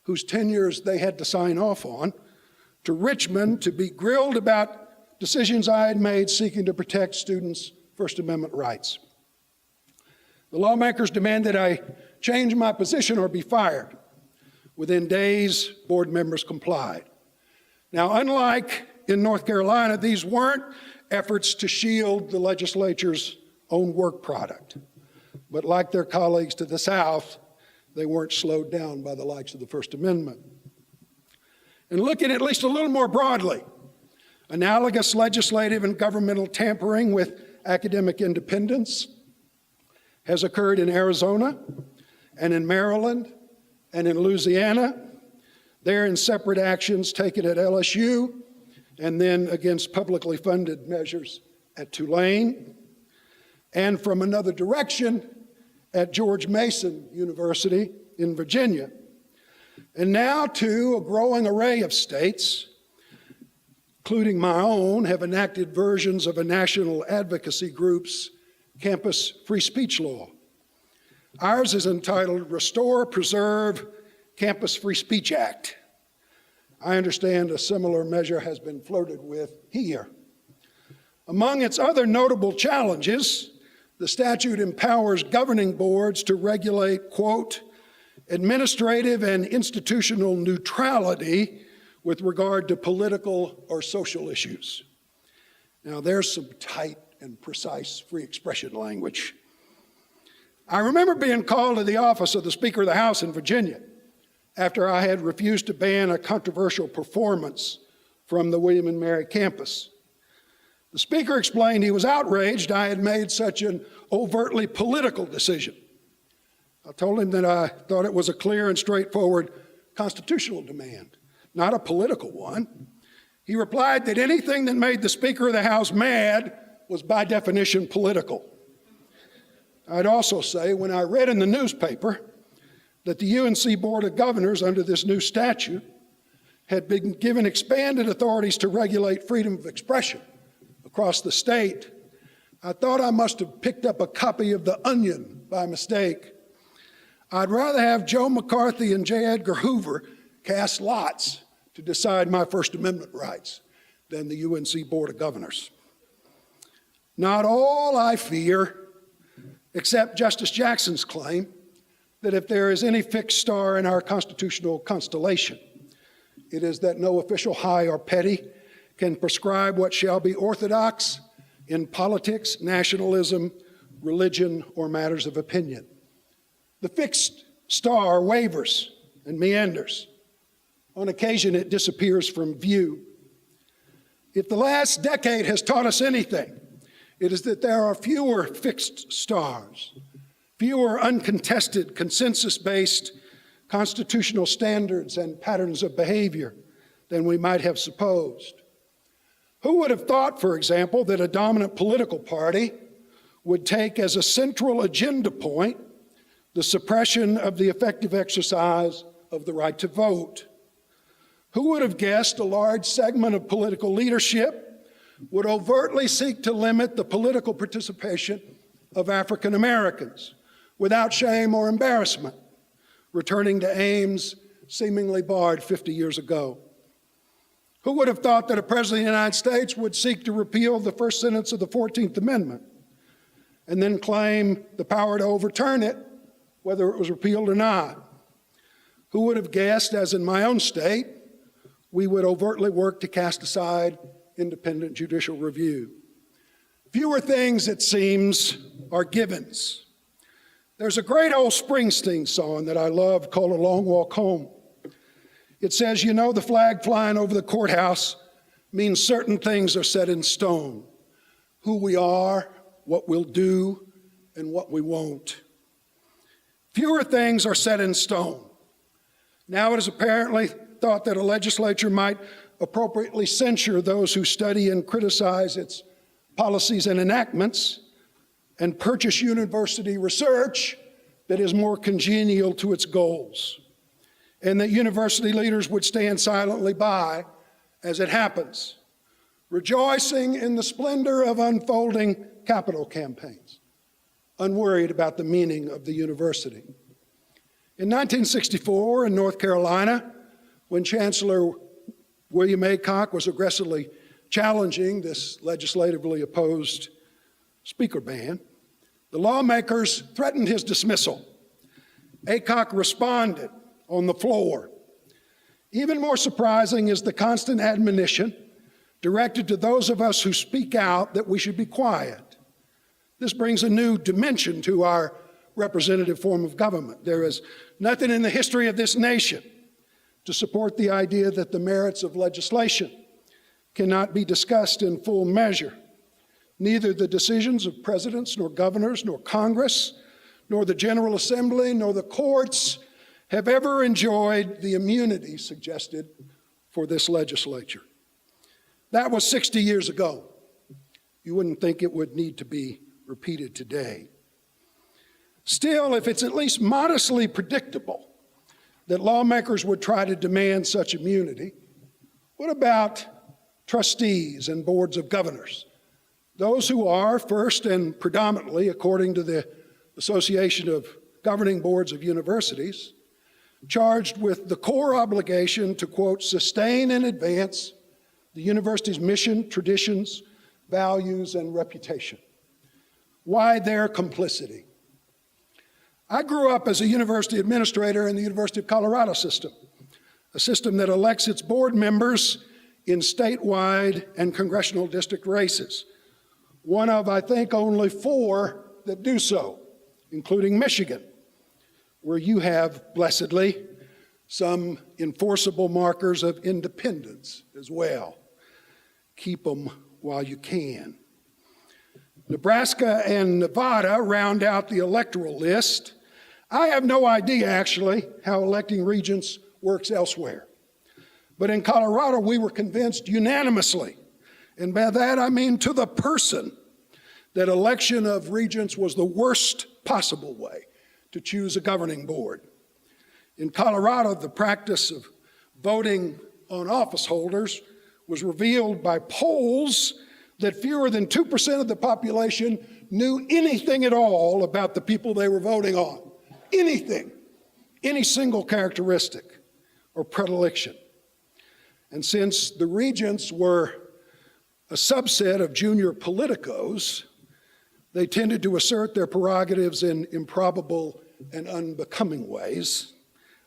whose tenures they had to sign off on, to Richmond to be grilled about decisions I had made seeking to protect students' First Amendment rights. The lawmakers demanded I change my position or be fired. Within days, board members complied. Now, unlike in North Carolina, these weren't efforts to shield the legislature's own work product. But like their colleagues to the South, they weren't slowed down by the likes of the First Amendment. And looking at least a little more broadly, analogous legislative and governmental tampering with academic independence has occurred in Arizona and in Maryland and in Louisiana. They're in separate actions taken at LSU and then against publicly funded measures at Tulane, and from another direction at George Mason University in Virginia. And now, too, a growing array of states, including my own, have enacted versions of a national advocacy group's campus free speech law. Ours is entitled Restore, Preserve Campus Free Speech Act. I understand a similar measure has been flirted with here. Among its other notable challenges, the statute empowers governing boards to regulate, quote, administrative and institutional neutrality with regard to political or social issues. Now, there's some tight and precise free expression language. I remember being called to the office of the Speaker of the House in Virginia after I had refused to ban a controversial performance from the William and Mary campus. The Speaker explained he was outraged I had made such an overtly political decision. I told him that I thought it was a clear and straightforward constitutional demand, not a political one. He replied that anything that made the Speaker of the House mad was by definition political. I'd also say when I read in the newspaper that the UNC Board of Governors under this new statute had been given expanded authorities to regulate freedom of expression across the state, I thought I must have picked up a copy of The Onion by mistake. I'd rather have Joe McCarthy and J. Edgar Hoover cast lots to decide my First Amendment rights than the UNC Board of Governors. Not all, I fear, except Justice Jackson's claim that if there is any fixed star in our constitutional constellation, it is that no official high or petty can prescribe what shall be orthodox in politics, nationalism, religion, or matters of opinion. The fixed star wavers and meanders. On occasion, it disappears from view. If the last decade has taught us anything, it is that there are fewer fixed stars, fewer uncontested, consensus-based constitutional standards and patterns of behavior than we might have supposed. Who would have thought, for example, that a dominant political party would take as a central agenda point the suppression of the effective exercise of the right to vote? Who would have guessed a large segment of political leadership would overtly seek to limit the political participation of African Americans without shame or embarrassment, returning to aims seemingly barred 50 years ago? Who would have thought that a president of the United States would seek to repeal the first sentence of the 14th Amendment and then claim the power to overturn it, whether it was repealed or not? Who would have guessed, as in my own state, we would overtly work to cast aside independent judicial review? Fewer things, it seems, are givens. There's a great old Springsteen song that I love called A Long Walk Home. It says, you know, the flag flying over the courthouse means certain things are set in stone. Who we are, what we'll do, and what we won't. Fewer things are set in stone. Now it is apparently thought that a legislature might appropriately censure those who study and criticize its policies and enactments and purchase university research that is more congenial to its goals, and that university leaders would stand silently by as it happens, rejoicing in the splendor of unfolding capital campaigns, unworried about the meaning of the university. In 1964 in North Carolina, when Chancellor William Aycock was aggressively challenging this legislatively opposed speaker ban, The lawmakers threatened his dismissal. Aycock responded on the floor. Even more surprising is the constant admonition directed to those of us who speak out that we should be quiet. This brings a new dimension to our representative form of government. There is nothing in the history of this nation to support the idea that the merits of legislation cannot be discussed in full measure. Neither the decisions of presidents, nor governors, nor Congress, nor the General Assembly, nor the courts have ever enjoyed the immunity suggested for this legislature. That was 60 years ago. You wouldn't think it would need to be repeated today. Still, if it's at least modestly predictable that lawmakers would try to demand such immunity, what about trustees and boards of governors? Those who are, first and predominantly, according to the Association of Governing Boards of Universities, charged with the core obligation to, quote, sustain and advance the university's mission, traditions, values, and reputation. Why their complicity? I grew up as a university administrator in the University of Colorado system, a system that elects its board members in statewide and congressional district races. One of, I think, only 4 that do so, including Michigan, where you have, blessedly, some enforceable markers of independence as well. Keep them while you can. Nebraska and Nevada round out the electoral list. I have no idea, actually, how electing regents works elsewhere. But in Colorado, we were convinced unanimously, and by that I mean to the person, that election of regents was the worst possible way to choose a governing board. In Colorado, the practice of voting on office holders was revealed by polls that fewer than 2% of the population knew anything at all about the people they were voting on. Anything, any single characteristic or predilection. And since the regents were a subset of junior politicos, they tended to assert their prerogatives in improbable and unbecoming ways.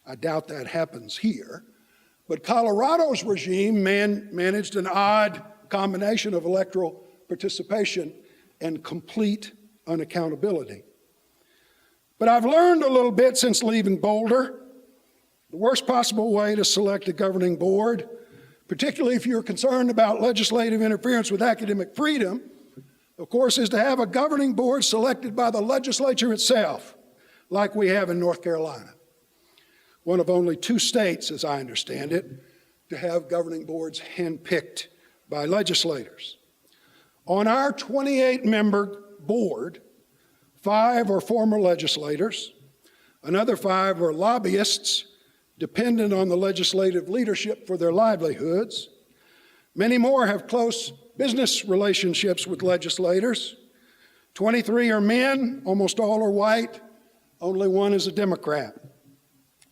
I doubt that happens here. But Colorado's regime managed an odd combination of electoral participation and complete unaccountability. But I've learned a little bit since leaving Boulder. The worst possible way to select a governing board, particularly if you're concerned about legislative interference with academic freedom, of course, is to have a governing board selected by the legislature itself, like we have in North Carolina. One of only 2 states, as I understand it, to have governing boards handpicked by legislators. On our 28-member board, 5 are former legislators, another 5 are lobbyists dependent on the legislative leadership for their livelihoods. Many more have close business relationships with legislators. 23 are men, almost all are white, only 1 is a Democrat.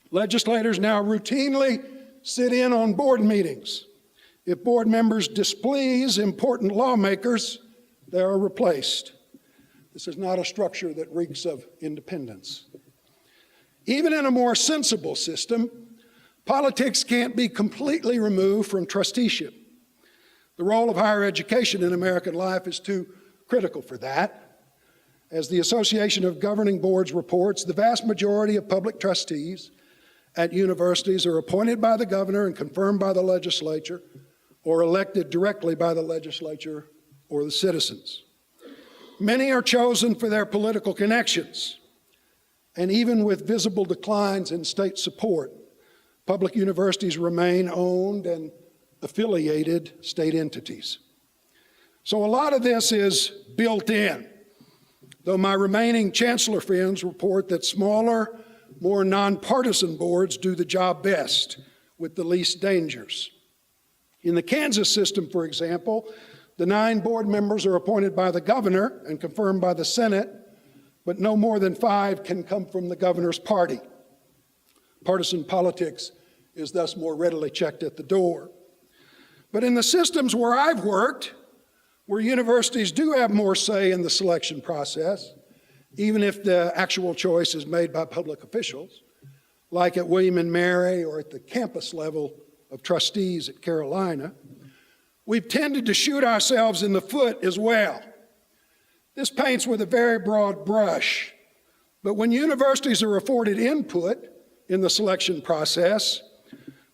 Legislators now routinely sit in on board meetings. If board members displease important lawmakers, they are replaced. This is not a structure that reeks of independence. Even in a more sensible system, politics can't be completely removed from trusteeship. The role of higher education in American life is too critical for that. As the Association of Governing Boards reports, the vast majority of public trustees at universities are appointed by the governor and confirmed by the legislature, or elected directly by the legislature or the citizens. Many are chosen for their political connections, and even with visible declines in state support, public universities remain owned and affiliated state entities. So a lot of this is built in, though my remaining chancellor friends report that smaller, more nonpartisan boards do the job best with the least dangers. In the Kansas system, for example, the 9 board members are appointed by the governor and confirmed by the Senate, but no more than 5 can come from the governor's party. Partisan politics is thus more readily checked at the door. But in the systems where I've worked, where universities do have more say in the selection process, even if the actual choice is made by public officials, like at William and Mary or at the campus level of trustees at Carolina, we've tended to shoot ourselves in the foot as well. This paints with a very broad brush, but when universities are afforded input in the selection process,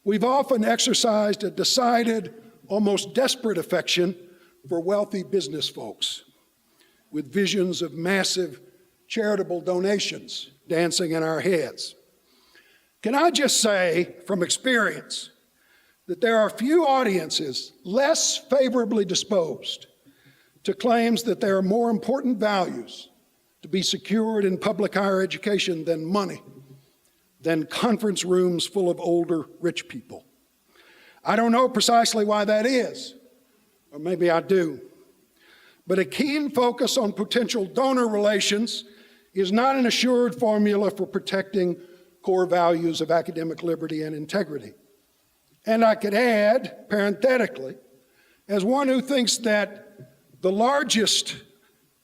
we've often exercised a decided, almost desperate affection for wealthy business folks with visions of massive charitable donations dancing in our heads. Can I just say from experience that there are few audiences less favorably disposed to claims that there are more important values to be secured in public higher education than money, than conference rooms full of older rich people. I don't know precisely why that is, or maybe I do. But a keen focus on potential donor relations is not an assured formula for protecting core values of academic liberty and integrity. And I could add, parenthetically, as one who thinks that the largest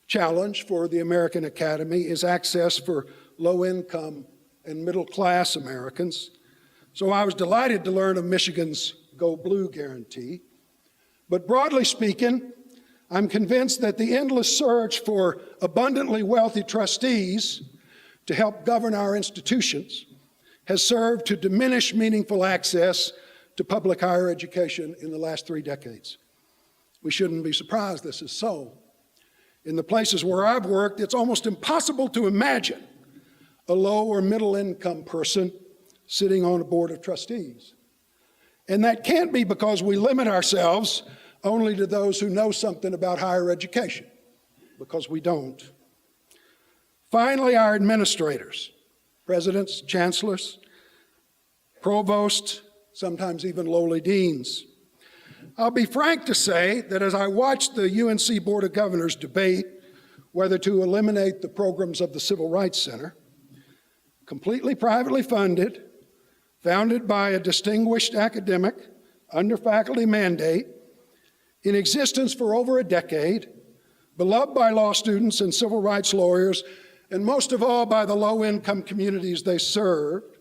challenge for the American Academy is access for low-income and middle-class Americans. So I was delighted to learn of Michigan's Go Blue guarantee. But broadly speaking, I'm convinced that the endless search for abundantly wealthy trustees to help govern our institutions has served to diminish meaningful access to public higher education in the last 3 decades. We shouldn't be surprised this is so. In the places where I've worked, it's almost impossible to imagine a low or middle income person sitting on a board of trustees. And that can't be because we limit ourselves only to those who know something about higher education, because we don't. Finally, our administrators, presidents, chancellors, provosts, sometimes even lowly deans. I'll be frank to say that as I watched the UNC Board of Governors debate whether to eliminate the programs of the Civil Rights Center, completely privately funded, founded by a distinguished academic under faculty mandate, in existence for over a decade, beloved by law students and civil rights lawyers, and most of all by the low-income communities they served,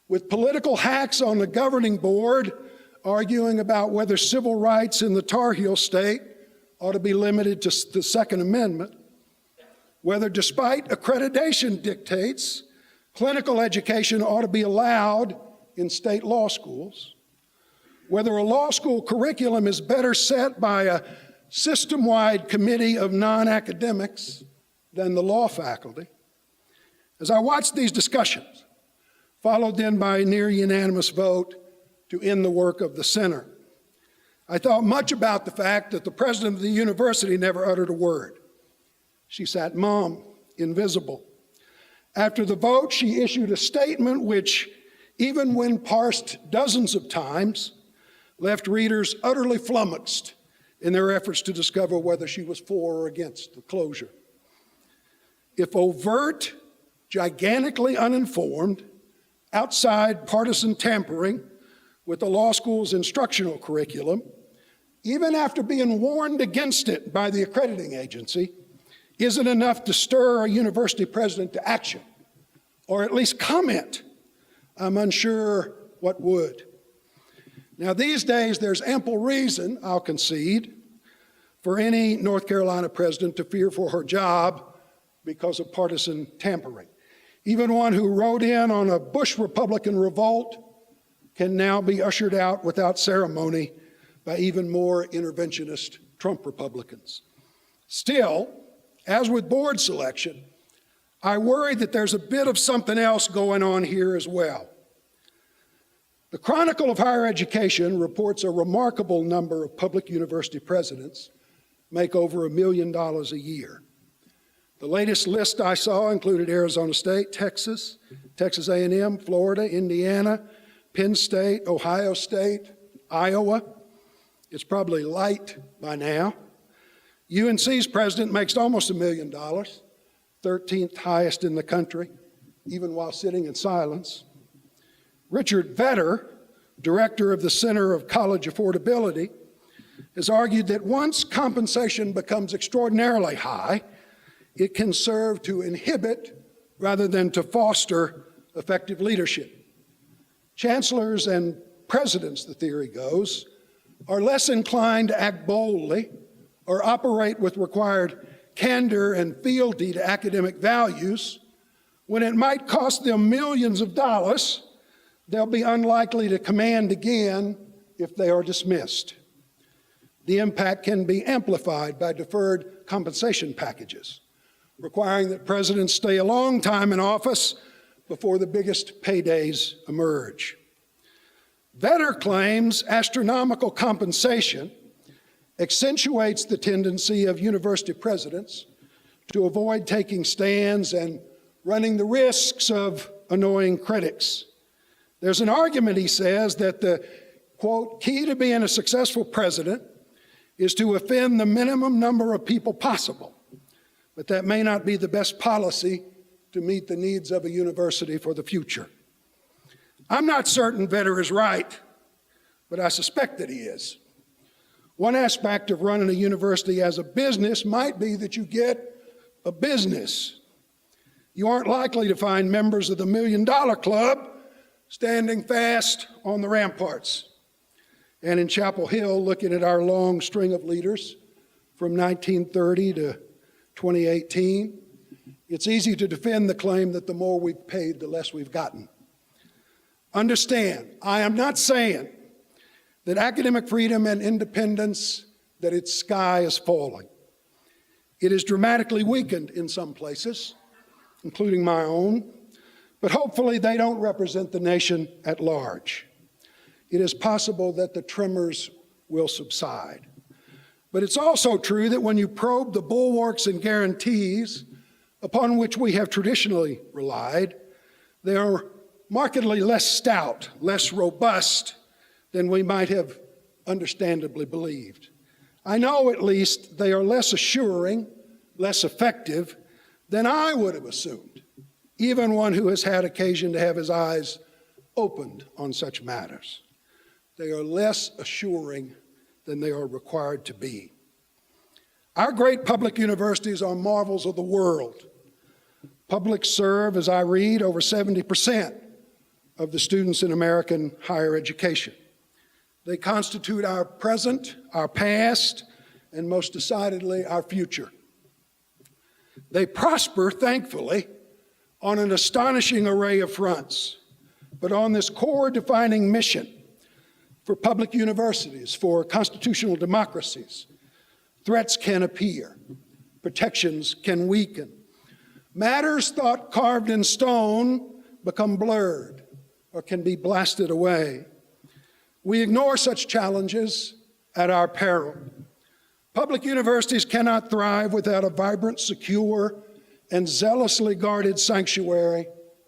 with political hacks on the governing board arguing about whether civil rights in the Tar Heel state ought to be limited to the Second Amendment, whether despite accreditation dictates, clinical education ought to be allowed in state law schools, whether a law school curriculum is better set by a system-wide committee of non-academics than the law faculty. As I watched these discussions, followed then by a near unanimous vote to end the work of the center, I thought much about the fact that the president of the university never uttered a word. She sat mum, invisible. After the vote, she issued a statement which, even when parsed dozens of times, left readers utterly flummoxed in their efforts to discover whether she was for or against the closure. If overt, gigantically uninformed, outside partisan tampering with the law school's instructional curriculum, even after being warned against it by the accrediting agency, isn't enough to stir a university president to action, or at least comment, I'm unsure what would. Now, these days, there's ample reason, I'll concede, for any North Carolina president to fear for her job because of partisan tampering. Even one who rode in on a Bush Republican revolt can now be ushered out without ceremony by even more interventionist Trump Republicans. Still, as with board selection, I worry that there's a bit of something else going on here as well. The Chronicle of Higher Education reports a remarkable number of public university presidents make over $1 million a year. The latest list I saw included Arizona State, Texas, Texas A&M, Florida, Indiana, Penn State, Ohio State, Iowa. It's probably light by now. UNC's president makes almost $1 million, 13th highest in the country, even while sitting in silence. Richard Vedder, director of the Center of College Affordability, has argued that once compensation becomes extraordinarily high, it can serve to inhibit rather than to foster effective leadership. Chancellors and presidents, the theory goes, are less inclined to act boldly or operate with required candor and fealty to academic values. When it might cost them millions of dollars, they'll be unlikely to command again if they are dismissed. The impact can be amplified by deferred compensation packages, requiring that presidents stay a long time in office before the biggest paydays emerge. Vedder claims astronomical compensation accentuates the tendency of university presidents to avoid taking stands and running the risks of annoying critics. There's an argument, he says, that the, quote, key to being a successful president is to offend the minimum number of people possible, but that may not be the best policy to meet the needs of a university for the future. I'm not certain Vedder is right, but I suspect that he is. One aspect of running a university as a business might be that you get a business. You aren't likely to find members of the $1 Million Club standing fast on the ramparts. And in Chapel Hill, looking at our long string of leaders from 1930 to 2018, it's easy to defend the claim that the more we've paid, the less we've gotten. Understand, I am not saying that academic freedom and independence, that its sky is falling. It is dramatically weakened in some places, including my own, but hopefully they don't represent the nation at large. It is possible that the tremors will subside. But it's also true that when you probe the bulwarks and guarantees upon which we have traditionally relied, they are markedly less stout, less robust than we might have understandably believed. I know at least they are less assuring, less effective than I would have assumed, even one who has had occasion to have his eyes opened on such matters. They are less assuring than they are required to be. Our great public universities are marvels of the world. Publics serve, as I read, over 70% of the students in American higher education. They constitute our present, our past, and most decidedly our future. They prosper, thankfully, on an astonishing array of fronts, but on this core defining mission for public universities, for constitutional democracies, threats can appear, protections can weaken. Matters thought carved in stone become blurred or can be blasted away. We ignore such challenges at our peril. Public universities cannot thrive without a vibrant, secure, and zealously guarded sanctuary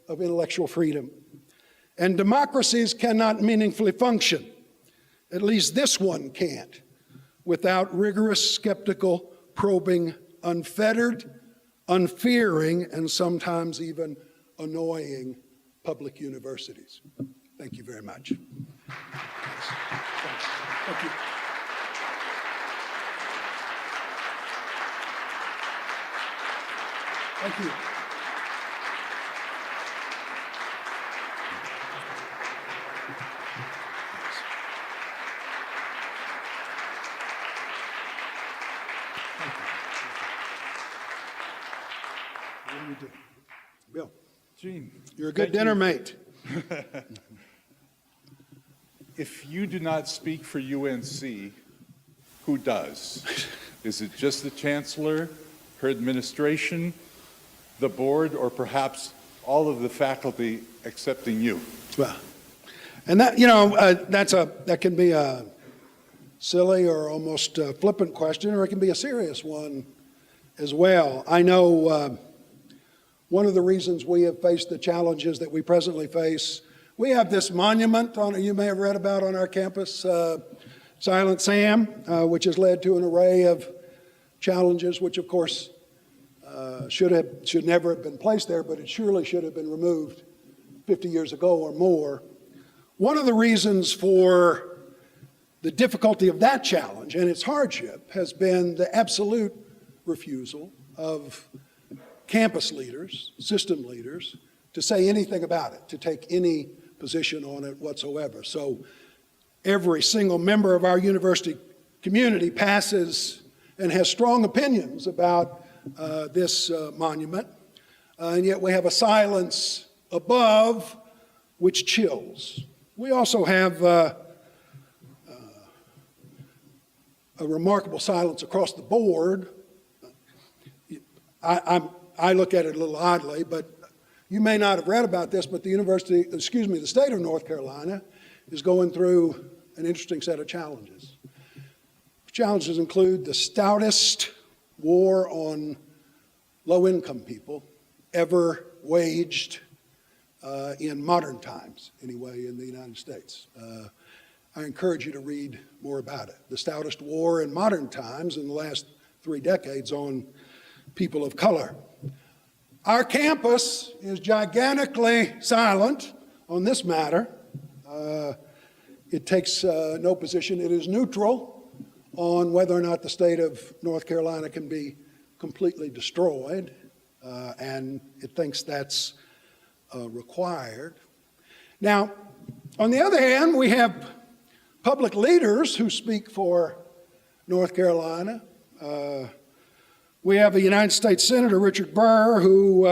of intellectual freedom. And democracies cannot meaningfully function, at least this one can't, without rigorous, skeptical, probing, unfettered, unfearing, and sometimes even annoying public universities. Thank you very much. Thank you. Thank you. What do you do? Bill, Gene, you're a good thank dinner you. mate. If you do not speak for UNC, who does? Is it just the chancellor, her administration, the board, or perhaps all of the faculty accepting you? Well, and that, you know, that can be a silly or almost flippant question, or it can be a serious one as well. I know one of the reasons we have faced the challenges that we presently face, we have this monument on, you may have read about on our campus, Silent Sam, which has led to an array of challenges, which of course should never have been placed there, but it surely should have been removed 50 years ago or more. One of the reasons for the difficulty of that challenge and its hardship has been the absolute refusal of campus leaders, system leaders, to say anything about it, to take any position on it whatsoever. So every single member of our university community passes and has strong opinions about this monument, and yet we have a silence above which chills. We also have a remarkable silence across the board. I look at it a little oddly, but you may not have read about this, but the state of North Carolina is going through an interesting set of challenges. Challenges include the stoutest war on low-income people ever waged in modern times, anyway, in the United States. I encourage you to read more about it. The stoutest war in modern times in the last 3 decades on people of color. Our campus is gigantically silent on this matter. It takes no position. It is neutral on whether or not the state of North Carolina can be completely destroyed, and it thinks that's required. Now, on the other hand, we have public leaders who speak for North Carolina. We have a United States Senator, Richard Burr, who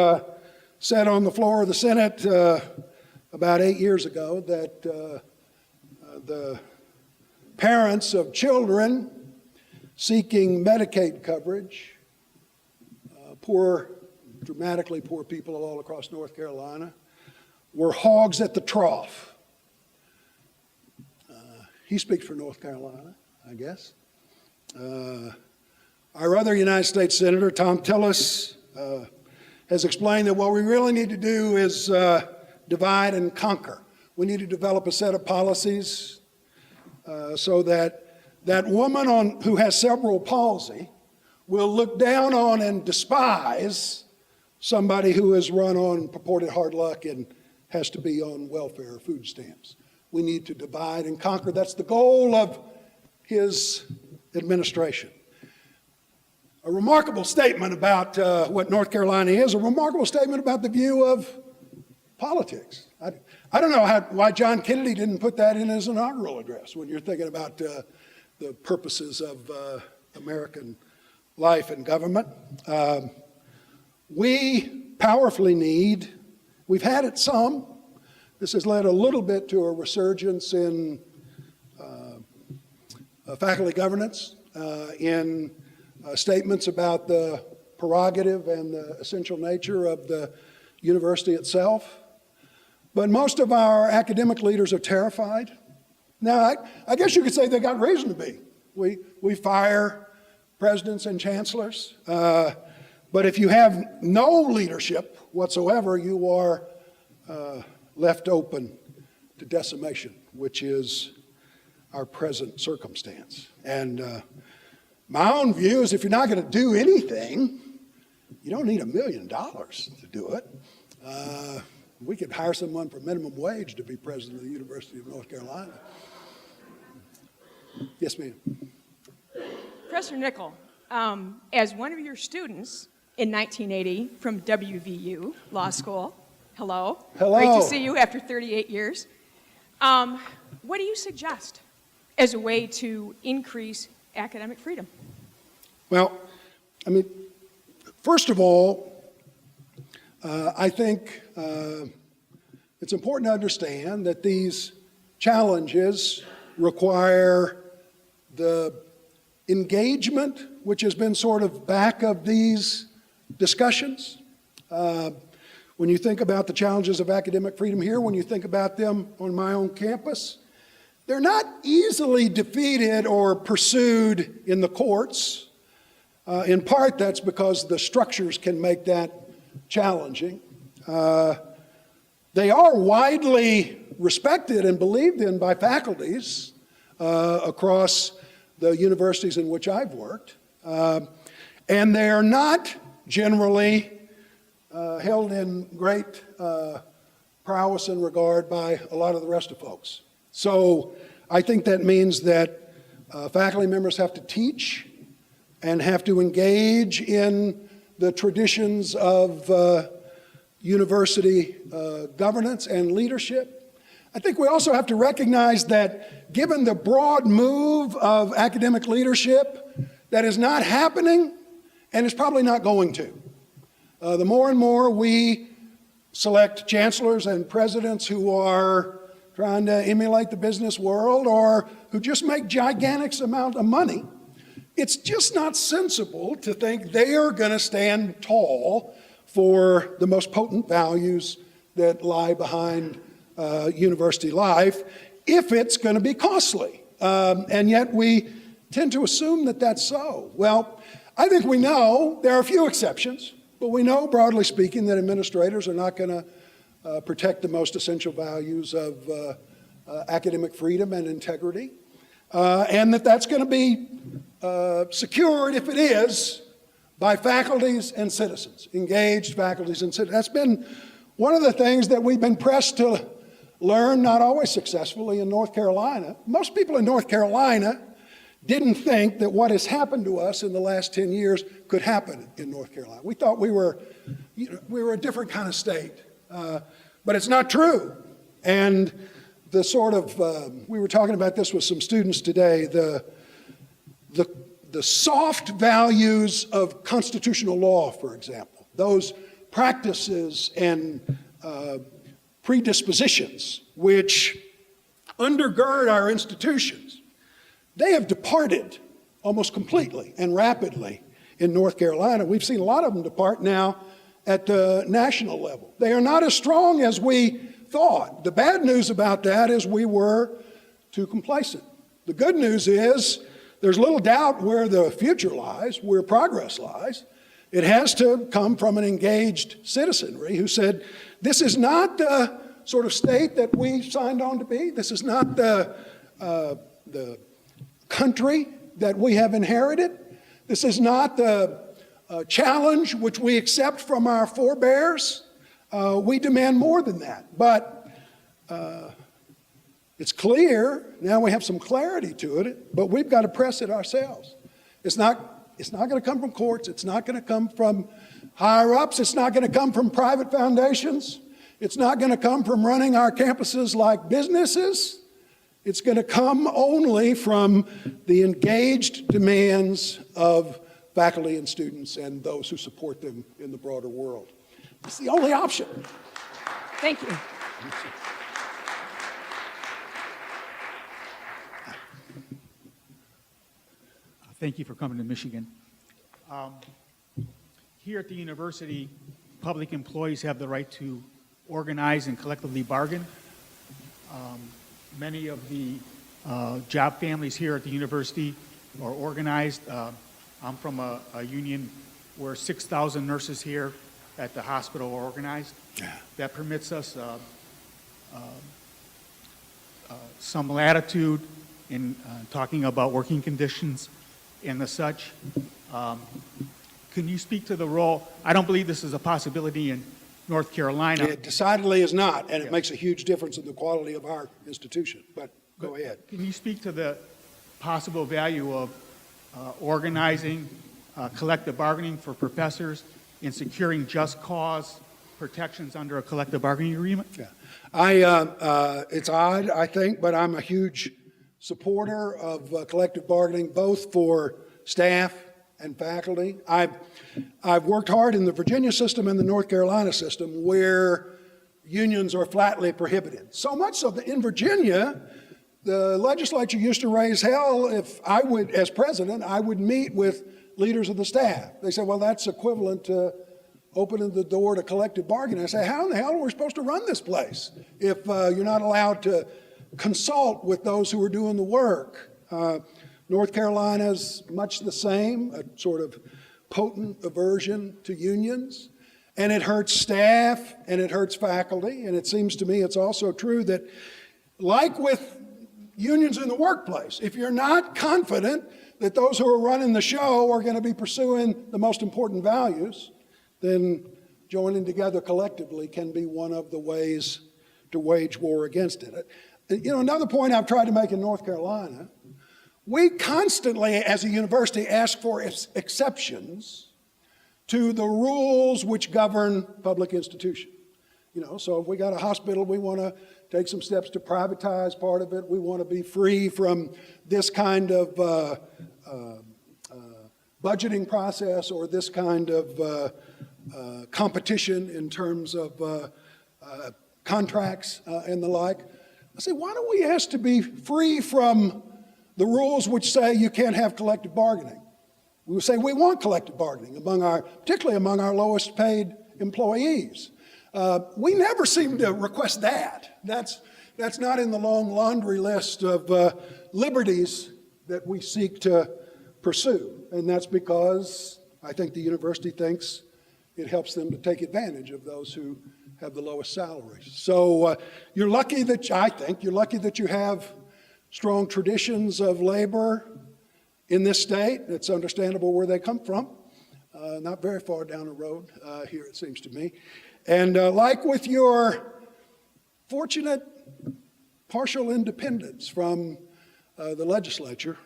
said on the floor of the Senate about 8 years ago that the parents of children seeking Medicaid coverage, dramatically poor people all across North Carolina, were hogs at the trough. He speaks for North Carolina, I guess. Our other United States Senator, Tom Tillis, has explained that what we really need to do is divide and conquer. We need to develop a set of policies so that that woman who has cerebral palsy will look down on and despise somebody who has run on purported hard luck and has to be on welfare or food stamps. We need to divide and conquer. That's the goal of his administration. A remarkable statement about what North Carolina is, a remarkable statement about the view of politics. I don't know why John Kennedy didn't put that in his inaugural address when you're thinking about the purposes of American life and government. We powerfully need, we've had it some, this has led a little bit to a resurgence in faculty governance, in statements about the prerogative and the essential nature of the university itself. But most of our academic leaders are terrified. Now, I guess you could say they got reason to be. We fire presidents and chancellors, but if you have no leadership whatsoever, you are left open to decimation, which is our present circumstance. And my own view is if you're not going to do anything, you don't need $1 million to do it. We could hire someone for minimum wage to be president of the University of North Carolina. Yes, ma'am. Professor Nickel, as one of your students in 1980 from WVU Law School, hello. Hello. Great to see you after 38 years. What do you suggest as a way to increase academic freedom? Well, I mean, first of all, I think it's important to understand that these challenges require the engagement, which has been sort of back of these discussions. When you think about the challenges of academic freedom here, when you think about them on my own campus, they're not easily defeated or pursued in the courts. In part, that's because the structures can make that challenging. They are widely respected and believed in by faculties across the universities in which I've worked. And they are not generally held in great prowess and regard by a lot of the rest of folks. So I think that means that faculty members have to teach and have to engage in the traditions of university governance and leadership. I think we also have to recognize that given the broad move of academic leadership, that is not happening and is probably not going to. The more and more we select chancellors and presidents who are trying to emulate the business world or who just make gigantic amount of money, it's just not sensible to think they are going to stand tall for the most potent values that lie behind university life if it's going to be costly. And yet we tend to assume that that's so. Well, I think we know there are a few exceptions, but we know, broadly speaking, that administrators are not going to protect the most essential values of academic freedom and integrity, and that that's going to be secured, if it is, by faculties and citizens, engaged faculties and citizens. That's been one of the things that we've been pressed to learn, not always successfully, in North Carolina. Most people in North Carolina didn't think that what has happened to us in the last 10 years could happen in North Carolina. We thought we were a different kind of state, but it's not true. And the sort of, we were talking about this with some students today, the soft values of constitutional law, for example, those practices and predispositions which undergird our institutions, they have departed almost completely and rapidly in North Carolina. We've seen a lot of them depart now at the national level. They are not as strong as we thought. The bad news about that is we were too complacent. The good news is there's little doubt where the future lies, where progress lies. It has to come from an engaged citizenry who said, this is not the sort of state that we signed on to be. This is not the country that we have inherited. This is not the challenge which we accept from our forebears. We demand more than that. But it's clear, now we have some clarity to it, but we've got to press it ourselves. It's not going to come from courts. It's not going to come from higher ups. It's not going to come from private foundations. It's not going to come from running our campuses like businesses. It's going to come only from the engaged demands of faculty and students and those who support them in the broader world. It's the only option. Thank you. Thank you for coming to Michigan. Here at the university, public employees have the right to organize and collectively bargain. Many of the job families here at the university are organized. I'm from a union where 6,000 nurses here at the hospital are organized. That permits us some latitude in talking about working conditions and the such. Can you speak to the role? I don't believe this is a possibility in North Carolina. It decidedly is not, and it makes a huge difference in the quality of our institution. But go ahead. Can you speak to the possible value of organizing, collective bargaining for professors in securing just cause protections under a collective bargaining agreement? Yeah, it's odd, I think, but I'm a huge supporter of collective bargaining, both for staff and faculty. I've worked hard in the Virginia system and the North Carolina system where unions are flatly prohibited. So much so that in Virginia, the legislature used to raise hell if I would, as president, I would meet with leaders of the staff. They said, well, that's equivalent to opening the door to collective bargaining. I say, how in the hell are we supposed to run this place if you're not allowed to consult with those who are doing the work? North Carolina's much the same, a sort of potent aversion to unions, and it hurts staff and it hurts faculty, and it seems to me it's also true that, like with unions in the workplace, if you're not confident that those who are running the show are going to be pursuing the most important values, then joining together collectively can be one of the ways to wage war against it. You know, another point I've tried to make in North Carolina, we constantly, as a university, ask for exceptions to the rules which govern public institutions. So if we got a hospital, we want to take some steps to privatize part of it. We want to be free from this kind of budgeting process or this kind of competition in terms of contracts and the like. I say, why don't we ask to be free from the rules which say you can't have collective bargaining? We would say we want collective bargaining, particularly among our lowest paid employees. We never seem to request that. That's not in the long laundry list of liberties that we seek to pursue. And that's because I think the university thinks it helps them to take advantage of those who have the lowest salaries. So you're lucky that you have strong traditions of labor in this state. It's understandable where they come from. Not very far down the road here, it seems to me. And like with your fortunate partial independence from the legislature,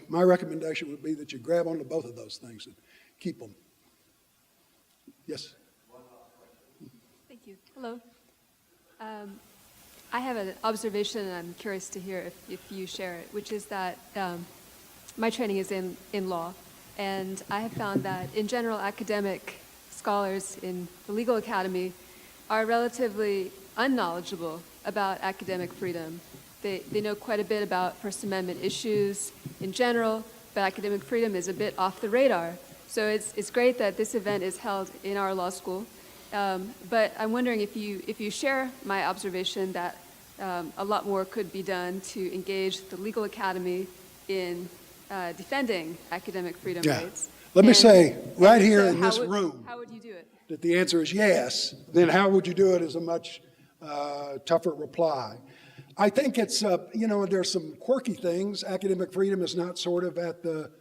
my recommendation would be that you grab onto both of those things and keep them. Yes? Thank you. Hello. I have an observation, and I'm curious to hear if you share it, which is that my training is in law, and I have found that in general, academic scholars in the legal academy are relatively unknowledgeable about academic freedom. They know quite a bit about First Amendment issues in general, but academic freedom is a bit off the radar. So it's great that this event is held in our law school, but I'm wondering if you share my observation that a lot more could be done to engage the legal academy in defending academic freedom rights. Let me say right here in this how room would you do it? that the answer is yes. Then how would you do it is a much tougher reply. I think it's, there's some quirky things. Academic freedom is not sort of at the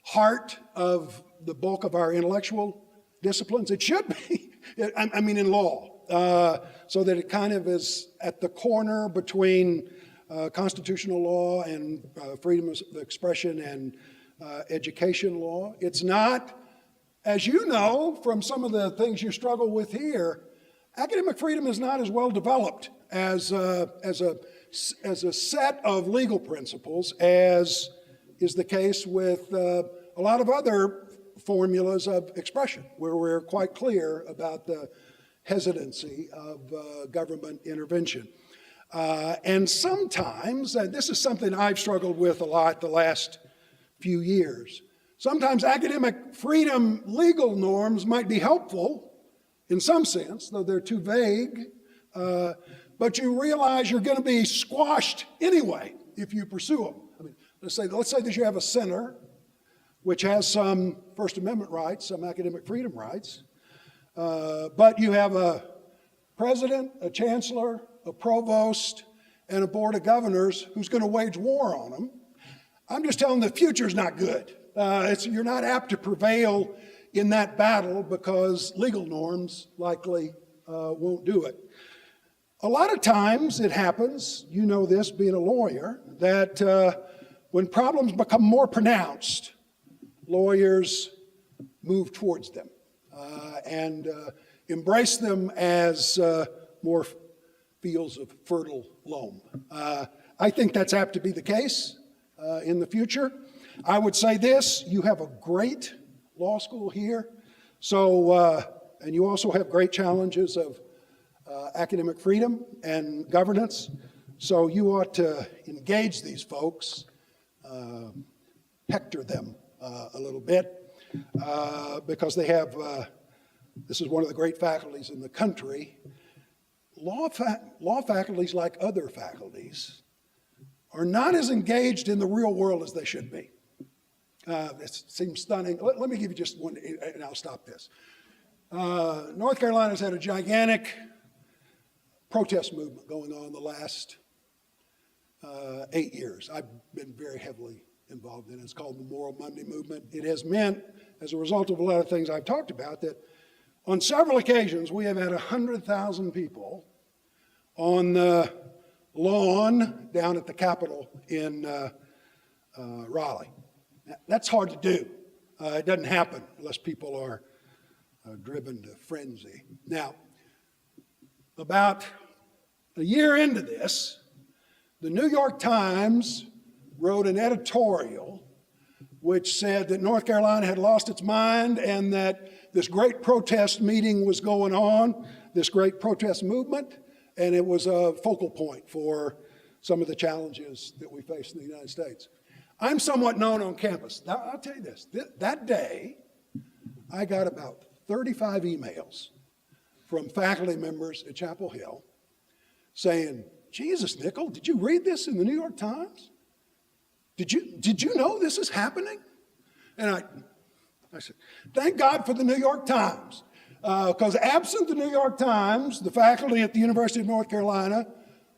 heart of the bulk of our intellectual disciplines. It should be, I mean in law, so that it kind of is at the corner between constitutional law and freedom of expression and education law. It's not, as you know from some of the things you struggle with here, academic freedom is not as well developed as a set of legal principles as is the case with a lot of other formulas of expression, where we're quite clear about the hesitancy of government intervention. And sometimes, and this is something I've struggled with a lot the last few years, sometimes academic freedom legal norms might be helpful in some sense, though they're too vague, but you realize you're going to be squashed anyway if you pursue them. I mean, let's say that you have a center which has some First Amendment rights, some academic freedom rights, but you have a president, a chancellor, a provost, and a board of governors who's going to wage war on them. I'm just telling them the future's not good. You're not apt to prevail in that battle because legal norms likely won't do it. A lot of times it happens, you know this being a lawyer, that when problems become more pronounced, lawyers move towards them and embrace them as more fields of fertile loam. I think that's apt to be the case in the future. I would say this, you have a great law school here, so, and you also have great challenges of academic freedom and governance, so you ought to engage these folks, hector them a little bit, because they have, this is one of the great faculties in the country. Law faculties, like other faculties, are not as engaged in the real world as they should be. It seems stunning. Let me give you just one, and I'll stop this. North Carolina's had a gigantic protest movement going on the last 8 years. I've been very heavily involved in it. It's called the Moral Monday movement. It has meant, as a result of a lot of things I've talked about, that on several occasions we have had 100,000 people on the lawn down at the Capitol in Raleigh. That's hard to do. It doesn't happen unless people are driven to frenzy. Now, about a year into this, the New York Times wrote an editorial which said that North Carolina had lost its mind and that this great protest meeting was going on, this great protest movement, and it was a focal point for some of the challenges that we face in the United States. I'm somewhat known on campus. Now, I'll tell you this, that day, I got about 35 emails from faculty members at Chapel Hill saying, Jesus, Nickel, did you read this in the New York Times? Did you know this is happening? And I said, thank God for the New York Times, because absent the New York Times, the faculty at the University of North Carolina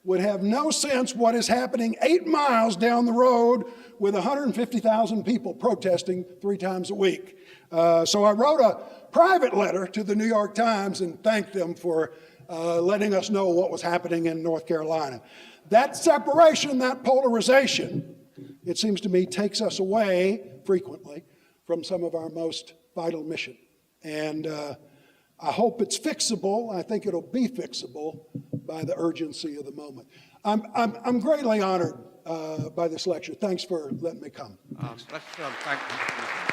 would have no sense what is happening 8 miles down the road with 150,000 people protesting 3 times a week. So I wrote a private letter to the New York Times and thanked them for letting us know what was happening in North Carolina. That separation, that polarization, it seems to me, takes us away frequently from some of our most vital mission. And I hope it's fixable. I think it'll be fixable by the urgency of the moment. I'm greatly honored by this lecture. Thanks for letting me come. Let's thank